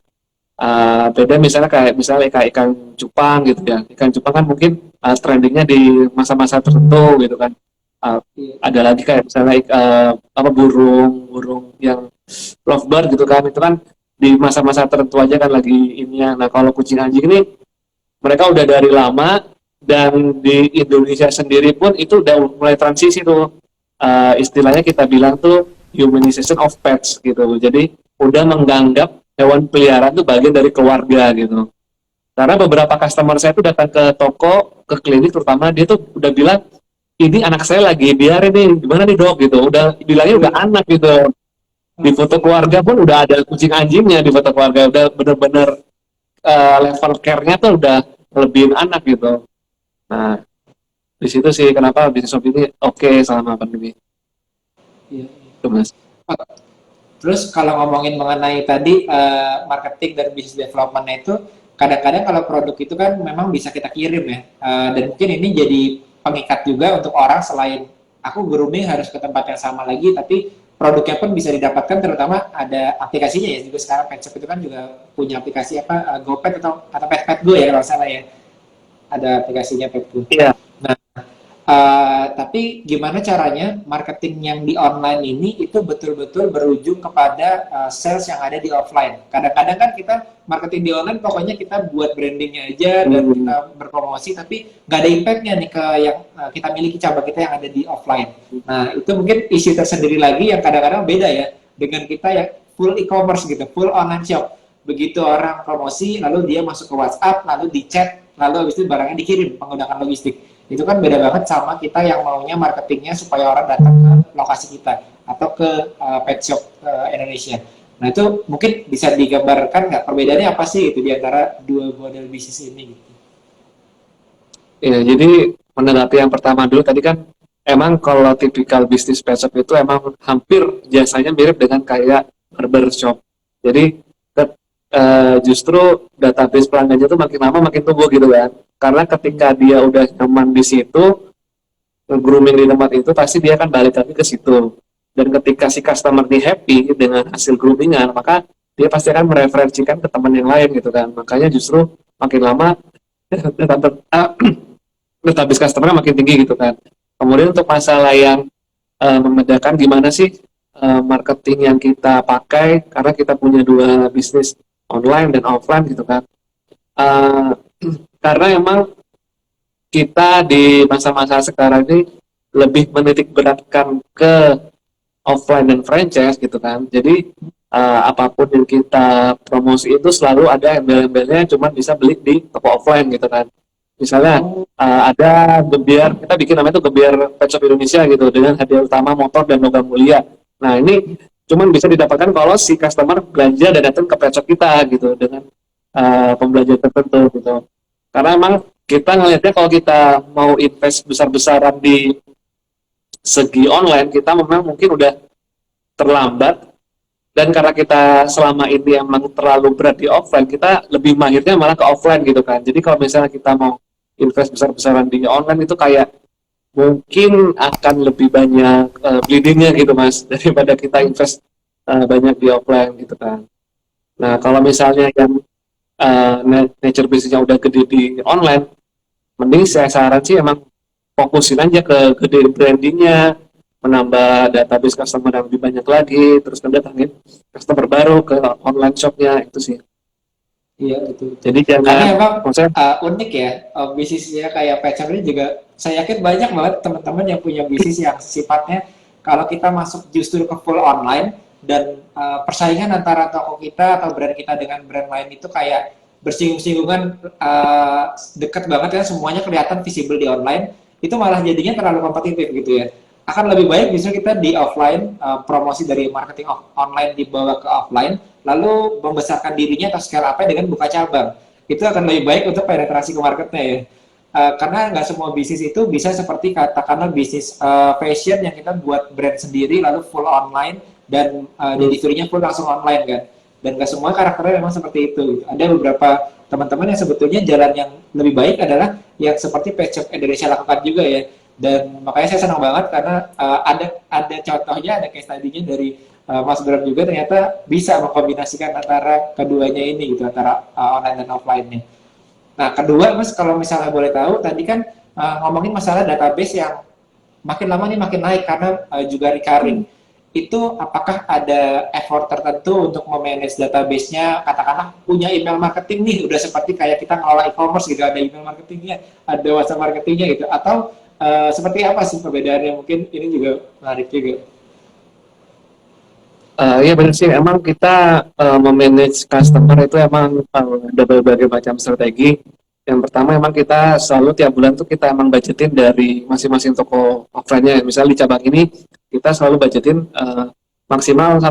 Beda misalnya kayak ikan cupang gitu ya. Ikan cupang kan mungkin trendingnya di masa-masa tertentu gitu kan. Uh, Iya. ada lagi kayak misalnya apa burung yang lovebird gitu kan, itu kan di masa-masa tertentu aja kan lagi ini ya. Nah kalau kucing anjing ini mereka udah dari lama, dan di Indonesia sendiri pun itu udah mulai transisi tuh. Istilahnya kita bilang tuh humanization of pets gitu. Jadi udah menganggap hewan peliharaan tuh bagian dari keluarga gitu. Karena beberapa customer saya tuh datang ke toko, ke klinik terutama, dia tuh udah bilang, ini anak saya lagi diare nih, gimana nih dok gitu. Udah bilangnya udah anak gitu. Di foto keluarga pun udah ada kucing anjingnya di foto keluarga. Udah bener-bener level care-nya tuh udah lebihin anak gitu. Nah, di situ sih kenapa bisnis shop ini oke selama pandemi. Iya. Itu mas. Terus kalau ngomongin mengenai tadi marketing dan business development itu, kadang-kadang kalau produk itu kan memang bisa kita kirim ya. Dan mungkin ini jadi pengikat juga untuk orang, selain aku grooming harus ke tempat yang sama lagi, tapi produknya pun bisa didapatkan, terutama ada aplikasinya ya. Juga sekarang Petshop itu kan juga punya aplikasi apa, GoPet atau Pet Go ya kalau salah ya. Ada aplikasinya Petgo. Iya. Nah, tapi gimana caranya marketing yang di online ini itu betul-betul berujung kepada sales yang ada di offline. Kadang-kadang kan kita marketing di online pokoknya kita buat brandingnya aja dan kita berpromosi, tapi nggak ada impactnya nih ke yang kita miliki, cabang kita yang ada di offline. Nah itu mungkin isu tersendiri lagi yang kadang-kadang beda ya dengan kita yang full e-commerce gitu, full online shop. Begitu orang promosi, lalu dia masuk ke WhatsApp, lalu di chat, lalu habis itu barangnya dikirim menggunakan logistik. Itu kan beda banget sama kita yang maunya marketingnya supaya orang datang ke lokasi kita atau ke pet shop Indonesia. Nah itu mungkin bisa digambarkan nggak perbedaannya apa sih itu di antara dua model bisnis ini gitu? Ya, jadi menanggapi yang pertama dulu tadi kan, emang kalau tipikal bisnis pet shop itu emang hampir jasanya mirip dengan kayak barber shop. Jadi justru database pelanggannya tuh makin lama makin tumbuh gitu kan. Karena ketika dia udah nyaman di situ, grooming di tempat itu, pasti dia akan balik lagi ke situ. Dan ketika si customer di happy dengan hasil groomingan, maka dia pasti akan mereferensikan ke teman yang lain gitu kan. Makanya justru makin lama database customer makin tinggi gitu kan. Kemudian untuk masalah yang membedakan gimana sih marketing yang kita pakai, karena kita punya dua bisnis online dan offline gitu kan. Uh, karena emang kita di masa-masa sekarang ini lebih menitik beratkan ke offline dan franchise gitu kan. Jadi apapun yang kita promosi itu selalu ada embel-embelnya, cuma bisa beli di toko offline gitu kan. Misalnya ada gebiar, kita bikin namanya itu gebiar Pet Shop Indonesia gitu, dengan hadiah utama motor dan logam mulia. Nah ini cuman bisa didapatkan kalau si customer belanja dan datang ke pet shop kita gitu, dengan pembelajaran tertentu gitu. Karena emang kita ngelihatnya kalau kita mau invest besar-besaran di segi online, kita memang mungkin udah terlambat. Dan karena kita selama ini emang terlalu berat di offline, kita lebih mahirnya malah ke offline gitu kan. Jadi kalau misalnya kita mau invest besar-besaran di online, itu kayak mungkin akan lebih banyak bleedingnya gitu mas, daripada kita invest banyak di offline gitu kan. Nah kalau misalnya yang nature bisnisnya udah gede di online, mending saya saran sih emang fokusin aja ke gede brandingnya, menambah database customer yang lebih banyak lagi, terus mendatangin customer baru ke online shopnya, itu sih. Iya betul. Jadi Karena jangan, emang maksudnya unik ya, bisnisnya kayak Pet Shop ini juga saya yakin banyak banget teman-teman yang punya bisnis yang sifatnya kalau kita masuk justru ke full online, dan persaingan antara toko kita atau brand kita dengan brand lain itu kayak bersinggung-singgungan, deket banget ya, semuanya kelihatan visible di online, itu malah jadinya terlalu kompetitif gitu ya. Akan lebih baik justru kita di offline, promosi dari marketing online dibawa ke offline, lalu membesarkan dirinya atau scale up dengan buka cabang. Itu akan lebih baik untuk penetrasi ke marketnya ya. Karena nggak semua bisnis itu bisa seperti katakanlah bisnis fashion yang kita buat brand sendiri lalu full online dan delivery-nya full langsung online kan. Dan nggak semua karakternya memang seperti itu. Ada beberapa teman-teman yang sebetulnya jalan yang lebih baik adalah yang seperti Pet Shop Indonesia lakukan juga ya. Dan makanya saya senang banget karena ada contohnya, ada case study-nya dari Mas Bram juga ternyata bisa mengkombinasikan antara keduanya ini gitu, antara online dan offline-nya. Nah, kedua Mas, kalau misalnya boleh tahu, tadi kan ngomongin masalah database yang makin lama nih makin naik karena juga recurring. Itu apakah ada effort tertentu untuk memanage database-nya? Katakanlah punya email marketing nih, udah seperti kayak kita ngelola e-commerce gitu, ada email marketingnya, ada WhatsApp marketingnya gitu. Atau seperti apa sih perbedaannya? Mungkin ini juga menarik juga. Ya benar sih, emang kita memanage customer itu emang ada berbagai macam strategi. Yang pertama emang kita selalu tiap bulan tuh kita emang budgetin dari masing-masing toko offline-nya. Misalnya di cabang ini kita selalu budgetin maksimal 1%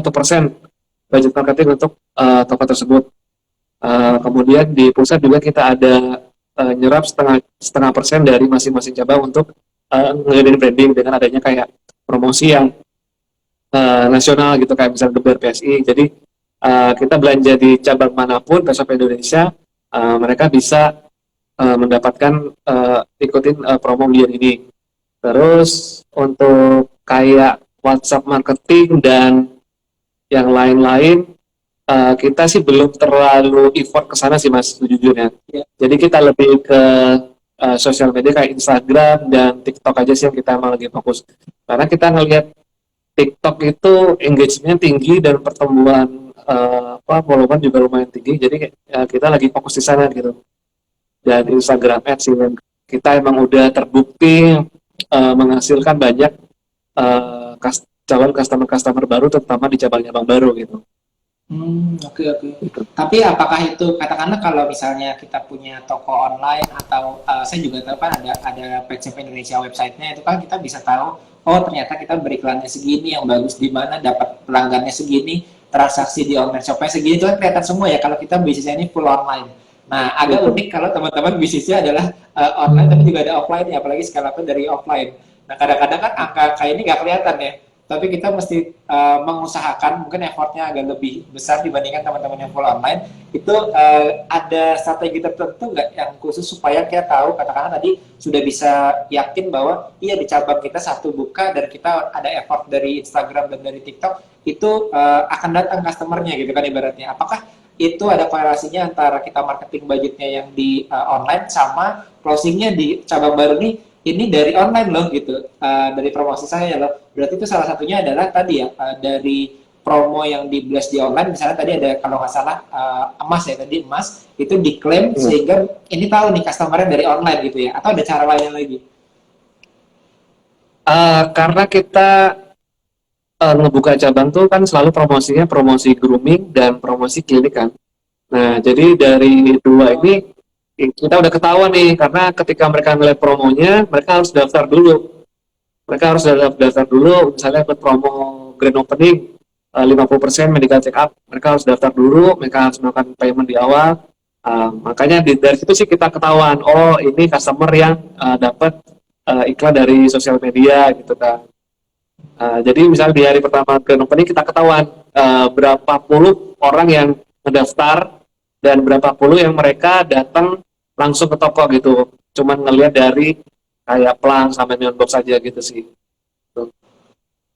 budget marketing untuk toko tersebut. Kemudian di pusat juga kita ada nyerap setengah persen dari masing-masing cabang untuk ngadain branding dengan adanya kayak promosi yang nasional gitu kayak misalnya Geber PSI. Jadi kita belanja di cabang manapun PSOP Indonesia, mereka bisa mendapatkan ikutin promo bulan ini. Terus untuk kayak WhatsApp marketing dan yang lain-lain, kita sih belum terlalu effort ke sana sih Mas, sejujurnya. Ya. Jadi kita lebih ke sosial media kayak Instagram dan TikTok aja sih yang kita emang lagi fokus. Karena kita ngelihat TikTok itu engagement tinggi dan pertumbuhan volume juga lumayan tinggi, jadi kita lagi fokus di sana gitu. Dan Instagram Ads yang kita emang udah terbukti menghasilkan banyak calon customer baru, terutama di cabang-cabang baru gitu. Oke. Tapi apakah itu, katakanlah kalau misalnya kita punya toko online atau saya juga tahu kan ada Pet Shop Indonesia website-nya, itu kan kita bisa tahu, oh ternyata kita beriklannya segini, yang bagus di mana, dapat pelanggannya segini, transaksi di online shop-nya segini, itu kan kelihatan semua ya kalau kita bisnisnya ini full online. Nah, agak unik kalau teman-teman bisnisnya adalah online tapi juga ada offline ya, apalagi skala dari offline. Nah, kadang-kadang kan angka kayak ini nggak kelihatan ya, tapi kita mesti mengusahakan, mungkin effortnya agak lebih besar dibandingkan teman-teman yang full online. Itu ada strategi tertentu nggak yang khusus supaya kita tahu, katakanlah tadi sudah bisa yakin bahwa iya di cabang kita satu buka dan kita ada effort dari Instagram dan dari TikTok, itu akan datang customernya gitu kan ibaratnya. Apakah itu ada korelasinya antara kita marketing budgetnya yang di online sama closingnya di cabang baru nih, ini dari online loh gitu, dari promosi saya loh. Berarti itu salah satunya adalah tadi ya, dari promo yang di blast di online, misalnya tadi ada kalau nggak salah emas ya, tadi emas itu diklaim sehingga ini tahu nih customernya dari online gitu ya, atau ada cara lainnya lagi? Karena kita ngebuka cabang tuh kan selalu promosinya promosi grooming dan promosi klinik kan. Nah, jadi dari dua ini kita udah ketahuan nih, karena ketika mereka ngeliat promonya, mereka harus daftar dulu. Mereka harus daftar dulu, misalnya ikut promo grand opening 50% medical check up, mereka harus daftar dulu, mereka harus melakukan payment di awal. Makanya dari situ sih kita ketahuan, oh ini customer yang dapat iklan dari sosial media gitu kan. Jadi misalnya di hari pertama grand opening kita ketahuan berapa puluh orang yang mendaftar dan berapa puluh yang mereka datang langsung ke toko gitu. Cuman ngelihat dari kayak pelang sama neon box aja gitu sih.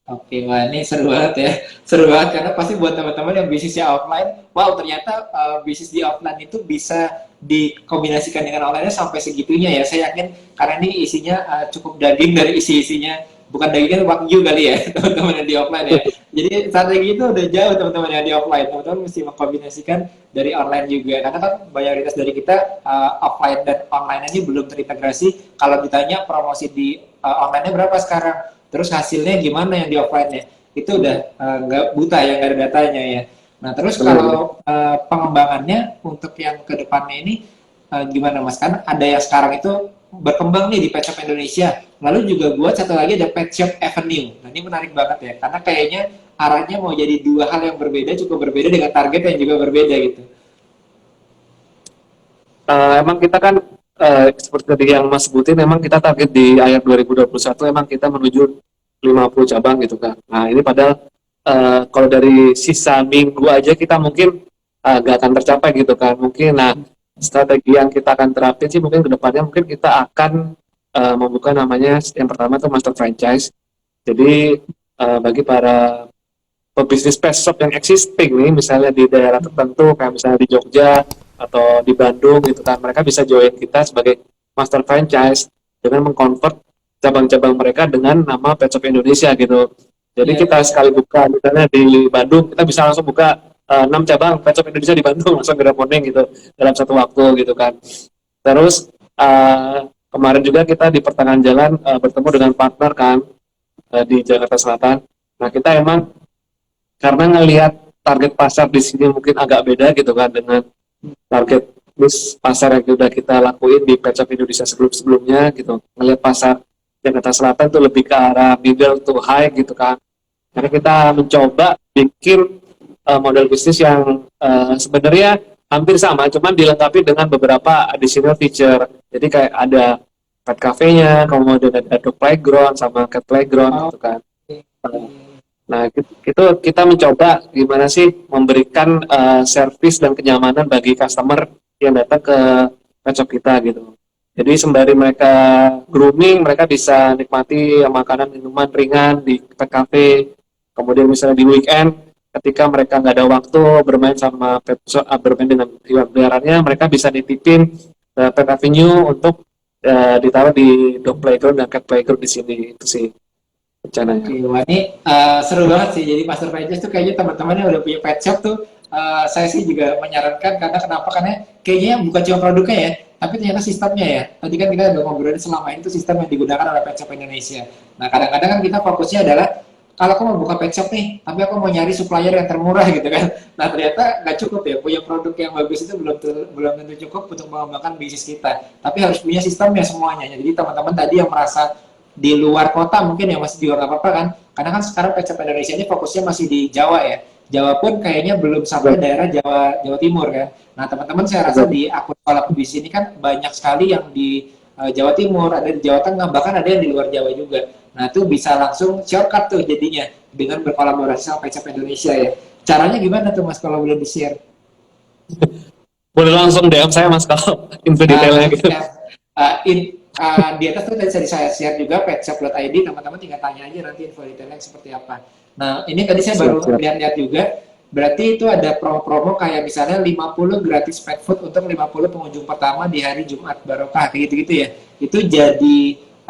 Oke, wah ini seru banget ya. Seru banget karena pasti buat teman-teman yang bisnisnya offline, wow ternyata bisnis di offline itu bisa dikombinasikan dengan online sampai segitunya ya. Saya yakin karena ini isinya cukup daging dari isi-isinya, bukan dagingnya wagyu kali ya teman-teman yang di offline ya. Jadi strategi itu udah jauh teman-teman yang di offline. Teman-teman mesti mengkombinasikan dari online juga. Karena kan mayoritas dari kita offline dan online ini belum terintegrasi. Kalau ditanya promosi di online-nya berapa sekarang? Terus hasilnya gimana yang di offline-nya? Itu udah nggak buta ya, nggak ada datanya ya. Nah, terus kalau pengembangannya untuk yang ke depannya ini gimana Mas? Kan ada yang sekarang itu berkembang nih di Pet Shop Indonesia. Lalu juga buat satu lagi ada Pet Shop Avenue. Nah, ini menarik banget ya, karena kayaknya arahnya mau jadi dua hal yang berbeda, cukup berbeda dengan target yang juga berbeda gitu. Emang kita kan seperti tadi yang Mas sebutin, memang kita target di akhir 2021 emang kita menuju 50 cabang gitu kan. Nah ini padahal kalau dari sisa minggu aja kita mungkin gak akan tercapai gitu kan. Mungkin nah strategi yang kita akan terapin sih mungkin kedepannya mungkin kita akan membuka namanya yang pertama tuh master franchise. Jadi bagi para pebisnis pet shop yang existing nih, misalnya di daerah tertentu, kayak misalnya di Jogja atau di Bandung gitu kan, mereka bisa join kita sebagai master franchise dengan mengkonvert cabang-cabang mereka dengan nama Pet Shop Indonesia gitu. Jadi Iya, kita iya. sekali buka misalnya di Bandung, kita bisa langsung buka 6 cabang Pet Shop Indonesia di Bandung langsung grab gitu dalam satu waktu gitu kan. Terus kemarin juga kita di pertengahan jalan bertemu dengan partner kan di Jakarta Selatan. Nah kita emang karena ngelihat target pasar di sini mungkin agak beda gitu kan dengan target pasar yang sudah kita lakuin di Pet Shop Indonesia sebelum-sebelumnya gitu. Ngelihat pasar Jakarta Selatan itu lebih ke arah middle to high gitu kan. Karena kita mencoba bikin model bisnis yang sebenarnya hampir sama, cuman dilengkapi dengan beberapa additional feature. Jadi kayak ada pet cafe-nya, kemudian ada dog playground sama cat playground Oh, gitu kan. oke. Nah, kita mencoba gimana sih memberikan service dan kenyamanan bagi customer yang datang ke pet shop kita gitu. Jadi sembari mereka grooming, mereka bisa nikmati makanan minuman ringan di pet cafe. Kemudian misalnya di weekend, ketika mereka nggak ada waktu bermain sama pet shop, bermain dengan hewan peliharaannya, mereka bisa nitipin pet avenue untuk ditaruh di dog playground dan cat playground di sini itu sih rencananya. Oke, wah ini seru banget sih. Jadi master franchise tuh kayaknya teman-teman yang udah punya pet shop tuh, saya sih juga menyarankan karena kenapa? Karena kayaknya bukan cuma produknya ya, tapi ternyata sistemnya ya. Tadi kan kita udah ngobrolin selama ini tuh sistem yang digunakan oleh pet shop Indonesia. Nah kadang-kadang kan kita fokusnya adalah kalau aku mau buka pet shop nih, tapi aku mau nyari supplier yang termurah gitu kan. Nah ternyata nggak cukup ya, punya produk yang bagus itu belum tentu cukup untuk mengembangkan bisnis kita. Tapi harus punya sistemnya semuanya. Jadi teman-teman tadi yang merasa di luar kota mungkin ya masih juga nggak apa-apa kan, karena kan sekarang Pet Shop Indonesia ini fokusnya masih di Jawa ya. Jawa pun kayaknya belum sampai daerah Jawa Jawa Timur kan. Nah teman-teman saya rasa di akun sekolah pebisnis ini kan banyak sekali yang di Jawa Timur, ada di Jawa Tengah, bahkan ada yang di luar Jawa juga. Nah itu bisa langsung shortcut tuh jadinya dengan berkolaborasi sama Pet Shop Indonesia ya. Caranya gimana tuh Mas kalau boleh di-share? Boleh langsung DM saya mas kalau info detailnya Langsung gitu. share. Di atas tuh tadi saya share juga petshop.id, teman-teman tinggal tanya aja nanti info detailnya seperti apa. Nah ini tadi saya Siap, baru siap. lihat-lihat juga, berarti itu ada promo-promo kayak misalnya 50 gratis pet food untuk 50 pengunjung pertama di hari Jumat Barokah, kayak gitu-gitu ya. Itu jadi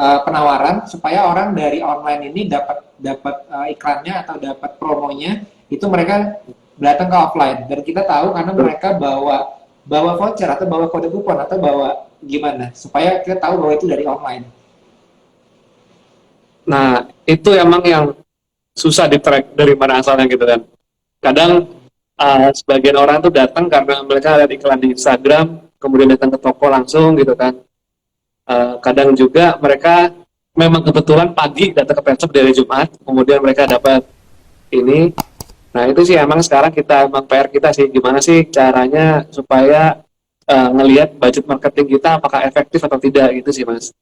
penawaran supaya orang dari online ini dapat dapat iklannya atau dapat promonya, itu mereka datang ke offline. Dan kita tahu karena mereka bawa bawa voucher atau bawa kode kupon atau bawa gimana supaya kita tahu bahwa itu dari online. Nah, itu emang yang susah di track dari mana asalnya gitu kan. Kadang sebagian orang tuh datang karena mereka lihat iklan di Instagram, kemudian datang ke toko langsung gitu kan. Kadang juga mereka memang kebetulan pagi datang ke pet shop dari Jumat, kemudian mereka dapat ini. Nah, itu sih emang sekarang emang PR kita sih, gimana sih caranya supaya ngelihat budget marketing kita apakah efektif atau tidak gitu sih Mas.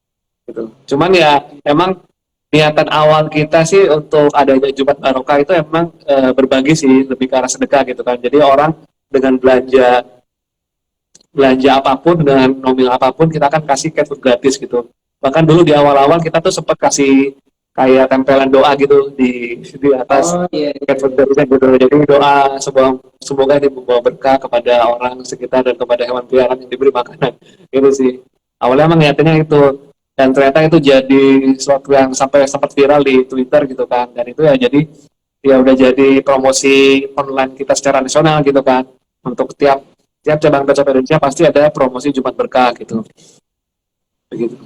Gitu. Cuman ya emang niatan awal kita sih untuk adanya Jumat Barokah itu emang berbagi sih, lebih ke arah sedekah gitu kan. Jadi orang dengan belanja belanja apapun dengan nominal apapun kita akan kasih cat food gratis gitu. Bahkan dulu di awal-awal kita tuh sempat kasih kayak tempelan doa gitu di atas Oh iya, cat iya, food iya. gratisnya gitu. Jadi doa semoga ini membawa berkah kepada orang sekitar dan kepada hewan peliharaan yang diberi makanan. Gitu sih. Awalnya emang niatnya itu, dan ternyata itu jadi sesuatu yang sampai sempat viral di Twitter gitu kan, dan itu ya jadi ya udah jadi promosi online kita secara nasional gitu kan, untuk tiap tiap cabang Pet Shop Indonesia pasti ada promosi Jumat Berkah gitu begitu.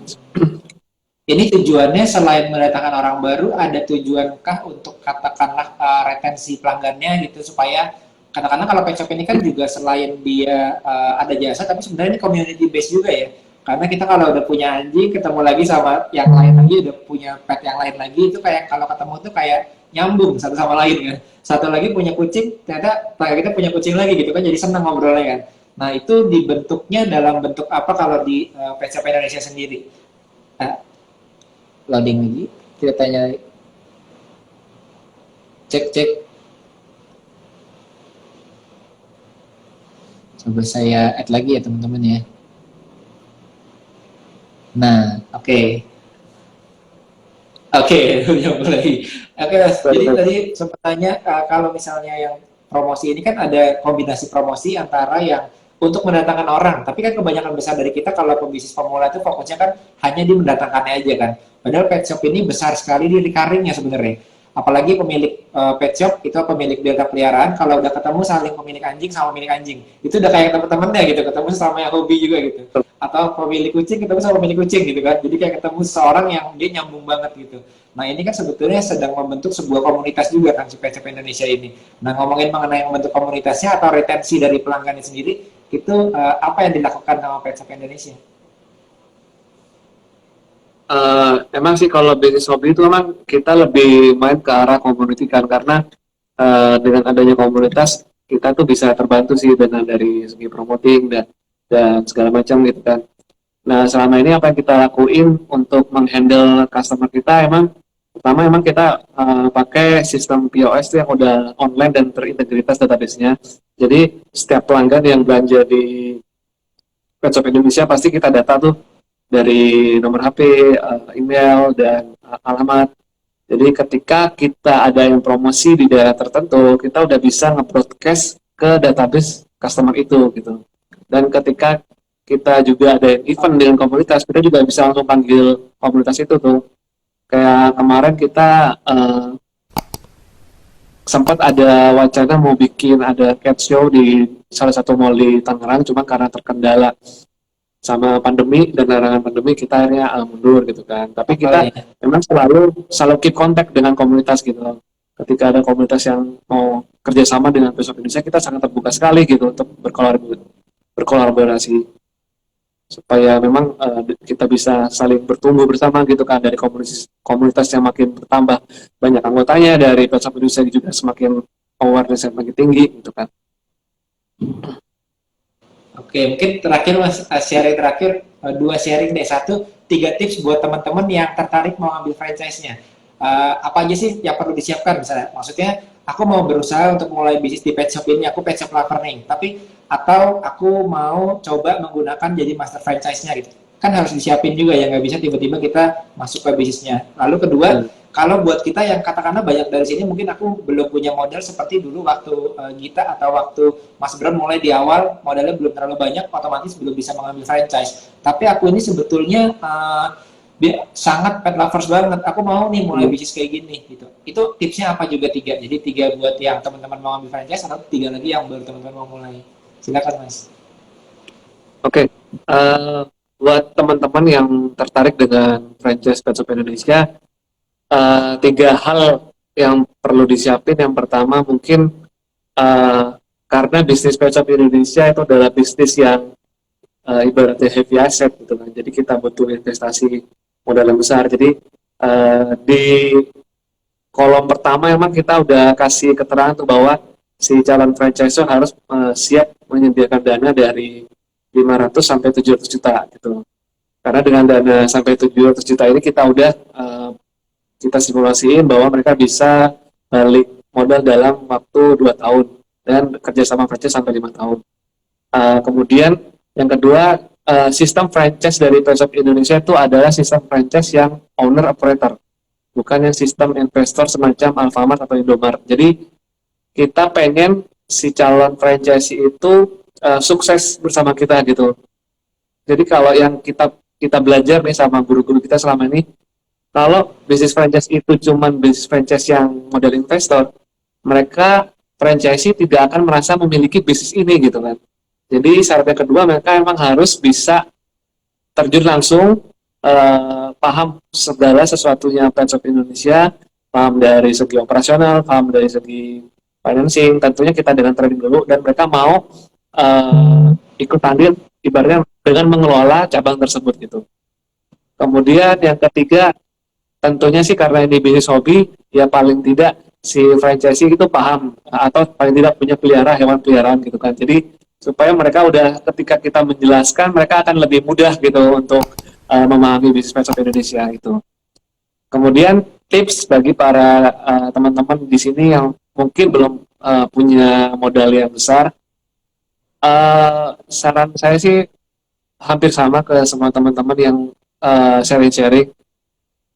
Ini tujuannya selain mendatangkan orang baru, ada tujuankah untuk katakanlah retensi pelanggannya gitu supaya katakanlah kalau pet shop ini kan juga selain dia ada jasa, tapi sebenarnya ini community base juga ya. Karena kita kalau udah punya anjing, ketemu lagi sama yang lain lagi, udah punya pet yang lain lagi, itu kayak kalau ketemu tuh kayak nyambung satu sama lain kan. Satu lagi punya kucing, ternyata kita punya kucing lagi gitu kan, jadi senang ngobrolnya kan. Nah itu dibentuknya dalam bentuk apa kalau di pet shop Indonesia sendiri? Nah, loading lagi, kita tanya, cek cek, coba saya add lagi ya teman-teman ya. Nah oke, Oke, udah mulai. Oke, Mas. Jadi Betul. tadi sempat tanya kalau misalnya yang promosi ini kan ada kombinasi promosi antara yang untuk mendatangkan orang, tapi kan kebanyakan besar dari kita kalau pebisnis pemula itu fokusnya kan hanya di mendatangkannya aja kan. Padahal pet shop ini besar sekali di recurringnya sebenarnya. Apalagi pemilik pet shop itu pemilik biota peliharaan, kalau udah ketemu saling pemilik anjing sama pemilik anjing, itu udah kayak teman-temannya gitu, ketemu sama yang hobi juga gitu. Atau pemilik kucing ketemu sama pemilik kucing gitu kan. Jadi kayak ketemu seseorang yang dia nyambung banget gitu. Nah ini kan sebetulnya sedang membentuk sebuah komunitas juga kan si Pet Shop Indonesia ini. Nah ngomongin mengenai membentuk komunitasnya atau retensi dari pelanggannya sendiri, itu apa yang dilakukan sama Pet Shop Indonesia? Emang sih kalau bisnis hobi itu memang kita lebih main ke arah community kan, karena dengan adanya komunitas kita tuh bisa terbantu sih dengan dari segi promoting dan segala macam gitu kan. Nah, selama ini apa yang kita lakuin untuk menghandle customer kita, emang pertama emang kita pakai sistem POS tuh yang udah online dan terintegritas database-nya. Jadi setiap pelanggan yang belanja di Pet Shop Indonesia pasti kita data tuh dari nomor HP, email, dan alamat. Jadi ketika kita ada yang promosi di daerah tertentu, kita udah bisa nge-broadcast ke database customer itu gitu. Dan ketika kita juga ada event dengan komunitas, kita juga bisa langsung panggil komunitas itu tuh. Kayak kemarin kita sempat ada wacana mau bikin ada cat show di salah satu mall di Tangerang, cuma karena terkendala sama pandemi dan larangan pandemi kita akhirnya mundur gitu kan. Tapi Oh kita ya, memang selalu keep kontak dengan komunitas gitu. Ketika ada komunitas yang mau kerjasama dengan Besok Indonesia, kita sangat terbuka sekali gitu untuk berkolaborasi supaya memang kita bisa saling bertumbuh bersama gitu kan, dari komunitas komunitas yang makin bertambah banyak anggotanya, dari Besok Indonesia juga semakin awareness yang makin tinggi gitu kan. oke, mungkin terakhir Mas, sharing terakhir, dua sharing deh. Satu, tiga tips buat teman-teman yang tertarik mau ambil franchise-nya. Apa aja sih yang perlu disiapkan misalnya? Maksudnya, aku mau berusaha untuk mulai bisnis di pet shop ini, aku pet shop lover nih, tapi atau aku mau coba menggunakan jadi master franchise-nya gitu. Kan harus disiapin juga ya, nggak bisa tiba-tiba kita masuk ke bisnisnya. Lalu kedua, Hmm. kalau buat kita yang katakanlah banyak dari sini mungkin aku belum punya modal seperti dulu waktu Gita atau waktu Mas Bram mulai di awal modalnya belum terlalu banyak, otomatis belum bisa mengambil franchise. Tapi aku ini sebetulnya sangat pet lovers banget. Aku mau nih mulai bisnis kayak gini gitu. Itu tipsnya apa juga tiga. Jadi tiga buat yang teman-teman mau ambil franchise atau tiga lagi yang baru teman-teman mau mulai. Silakan Mas. Oke, buat teman-teman yang tertarik dengan franchise Pet Shop Indonesia, tiga hal yang perlu disiapin. Yang pertama mungkin eh, karena bisnis Pet Shop Indonesia itu adalah bisnis yang ibaratnya heavy asset gitu kan. Jadi kita butuh investasi modal yang besar. Jadi di kolom pertama emang kita udah kasih keterangan tuh bahwa si calon franchisor harus siap menyediakan dana dari 500 sampai 700 juta gitu. Karena dengan dana sampai 700 juta ini kita udah kita simulasiin bahwa mereka bisa balik modal dalam waktu 2 tahun dan kerjasama franchise sampai 5 tahun. Kemudian yang kedua, sistem franchise dari Pet Shop Indonesia itu adalah sistem franchise yang owner operator, bukan yang sistem investor semacam Alfamart atau Indomaret. Jadi kita pengen si calon franchise itu sukses bersama kita gitu. Jadi kalau yang kita belajar nih sama guru-guru kita selama ini, kalau bisnis franchise itu cuma bisnis franchise yang model investor, mereka franchise tidak akan merasa memiliki bisnis ini gitu kan. Jadi syarat yang kedua, mereka memang harus bisa terjun langsung, paham segala sesuatunya Pet Shop Indonesia, paham dari segi operasional, paham dari segi financing. Tentunya kita dengan training dulu, dan mereka mau ikut andil ibaratnya dengan mengelola cabang tersebut gitu. Kemudian yang ketiga, tentunya sih karena ini bisnis hobi, ya paling tidak si franchisee itu paham atau paling tidak punya pelihara hewan peliharaan gitu kan. Jadi supaya mereka udah ketika kita menjelaskan, mereka akan lebih mudah gitu untuk memahami bisnis Pet Shop Indonesia itu. Kemudian tips bagi para teman-teman di sini yang mungkin belum punya modal yang besar, saran saya sih hampir sama ke semua teman-teman yang sharing-sharing.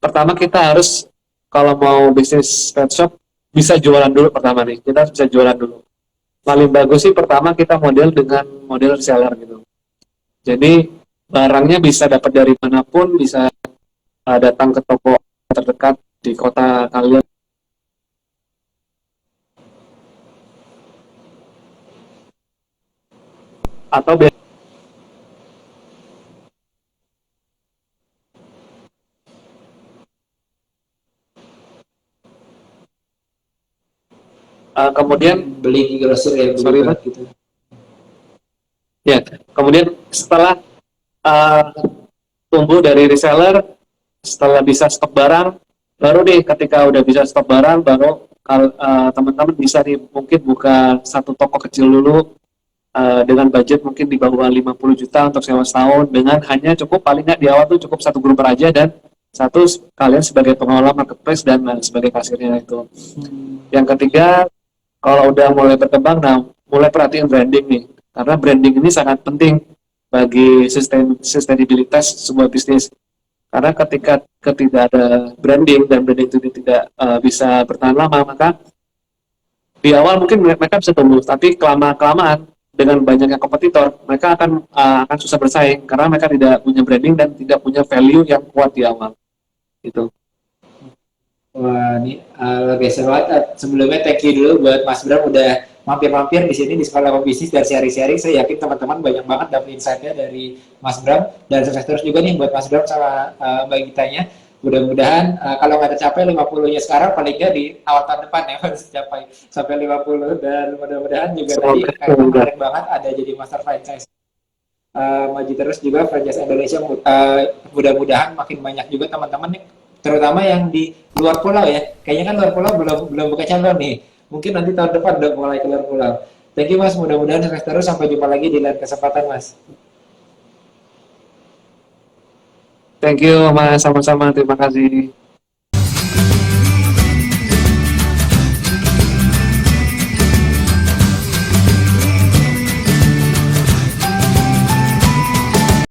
pertama kita harus kalau mau bisnis pet shop bisa jualan dulu pertama nih. Kita harus bisa jualan dulu. Paling bagus sih pertama kita model dengan model reseller gitu. Jadi barangnya bisa dapat dari manapun, bisa datang ke toko terdekat di kota kalian atau kemudian beli di grosir ya, beli sorry berat gitu. ya, kemudian setelah uh, tumbuh dari reseller, setelah bisa stok barang, baru nih ketika udah bisa stok barang, baru teman-teman bisa nih mungkin buka satu toko kecil dulu dengan budget mungkin di bawah 50 juta untuk sewa setahun, dengan hanya cukup paling nggak di awal tuh cukup satu grup aja dan satu kalian sebagai pengelola marketplace dan sebagai kasirnya itu. Yang ketiga, kalau udah mulai berkembang, nah mulai perhatiin branding nih, karena branding ini sangat penting bagi sustainabilitas sebuah bisnis. Karena ketika tidak ada branding dan branding itu tidak bisa bertahan lama, maka di awal mungkin mereka bisa tumbuh, tapi kelamaan dengan banyaknya kompetitor, mereka akan susah bersaing karena mereka tidak punya branding dan tidak punya value yang kuat di awal. Gitu. Wah, ini luar biasa banget. Sebelumnya thank you dulu buat Mas Bram udah mampir-mampir di sini di Sekolah Pebisnis dan sharing-sharing. Saya yakin teman-teman banyak banget dapat insight-nya dari Mas Bram, dan sukses terus juga nih buat Mas Bram sama Mbak Gitanya. Mudah-mudahan kalau nggak tercapai 50-nya sekarang, paling nggak di awal tahun depan ya harus tercapai sampai 50, dan mudah-mudahan juga tadi kayak menarik banget ada jadi master franchise. Maju terus juga franchise Indonesia, mudah-mudahan makin banyak juga teman-teman nih, terutama yang di luar pulau ya. Kayaknya kan luar pulau belum belum buka cabang nih. Mungkin nanti tahun depan udah mulai ke luar pulau. Thank you Mas, mudah-mudahan sukses terus. Sampai jumpa lagi di lain kesempatan Mas. Thank you Mas, sama-sama, terima kasih.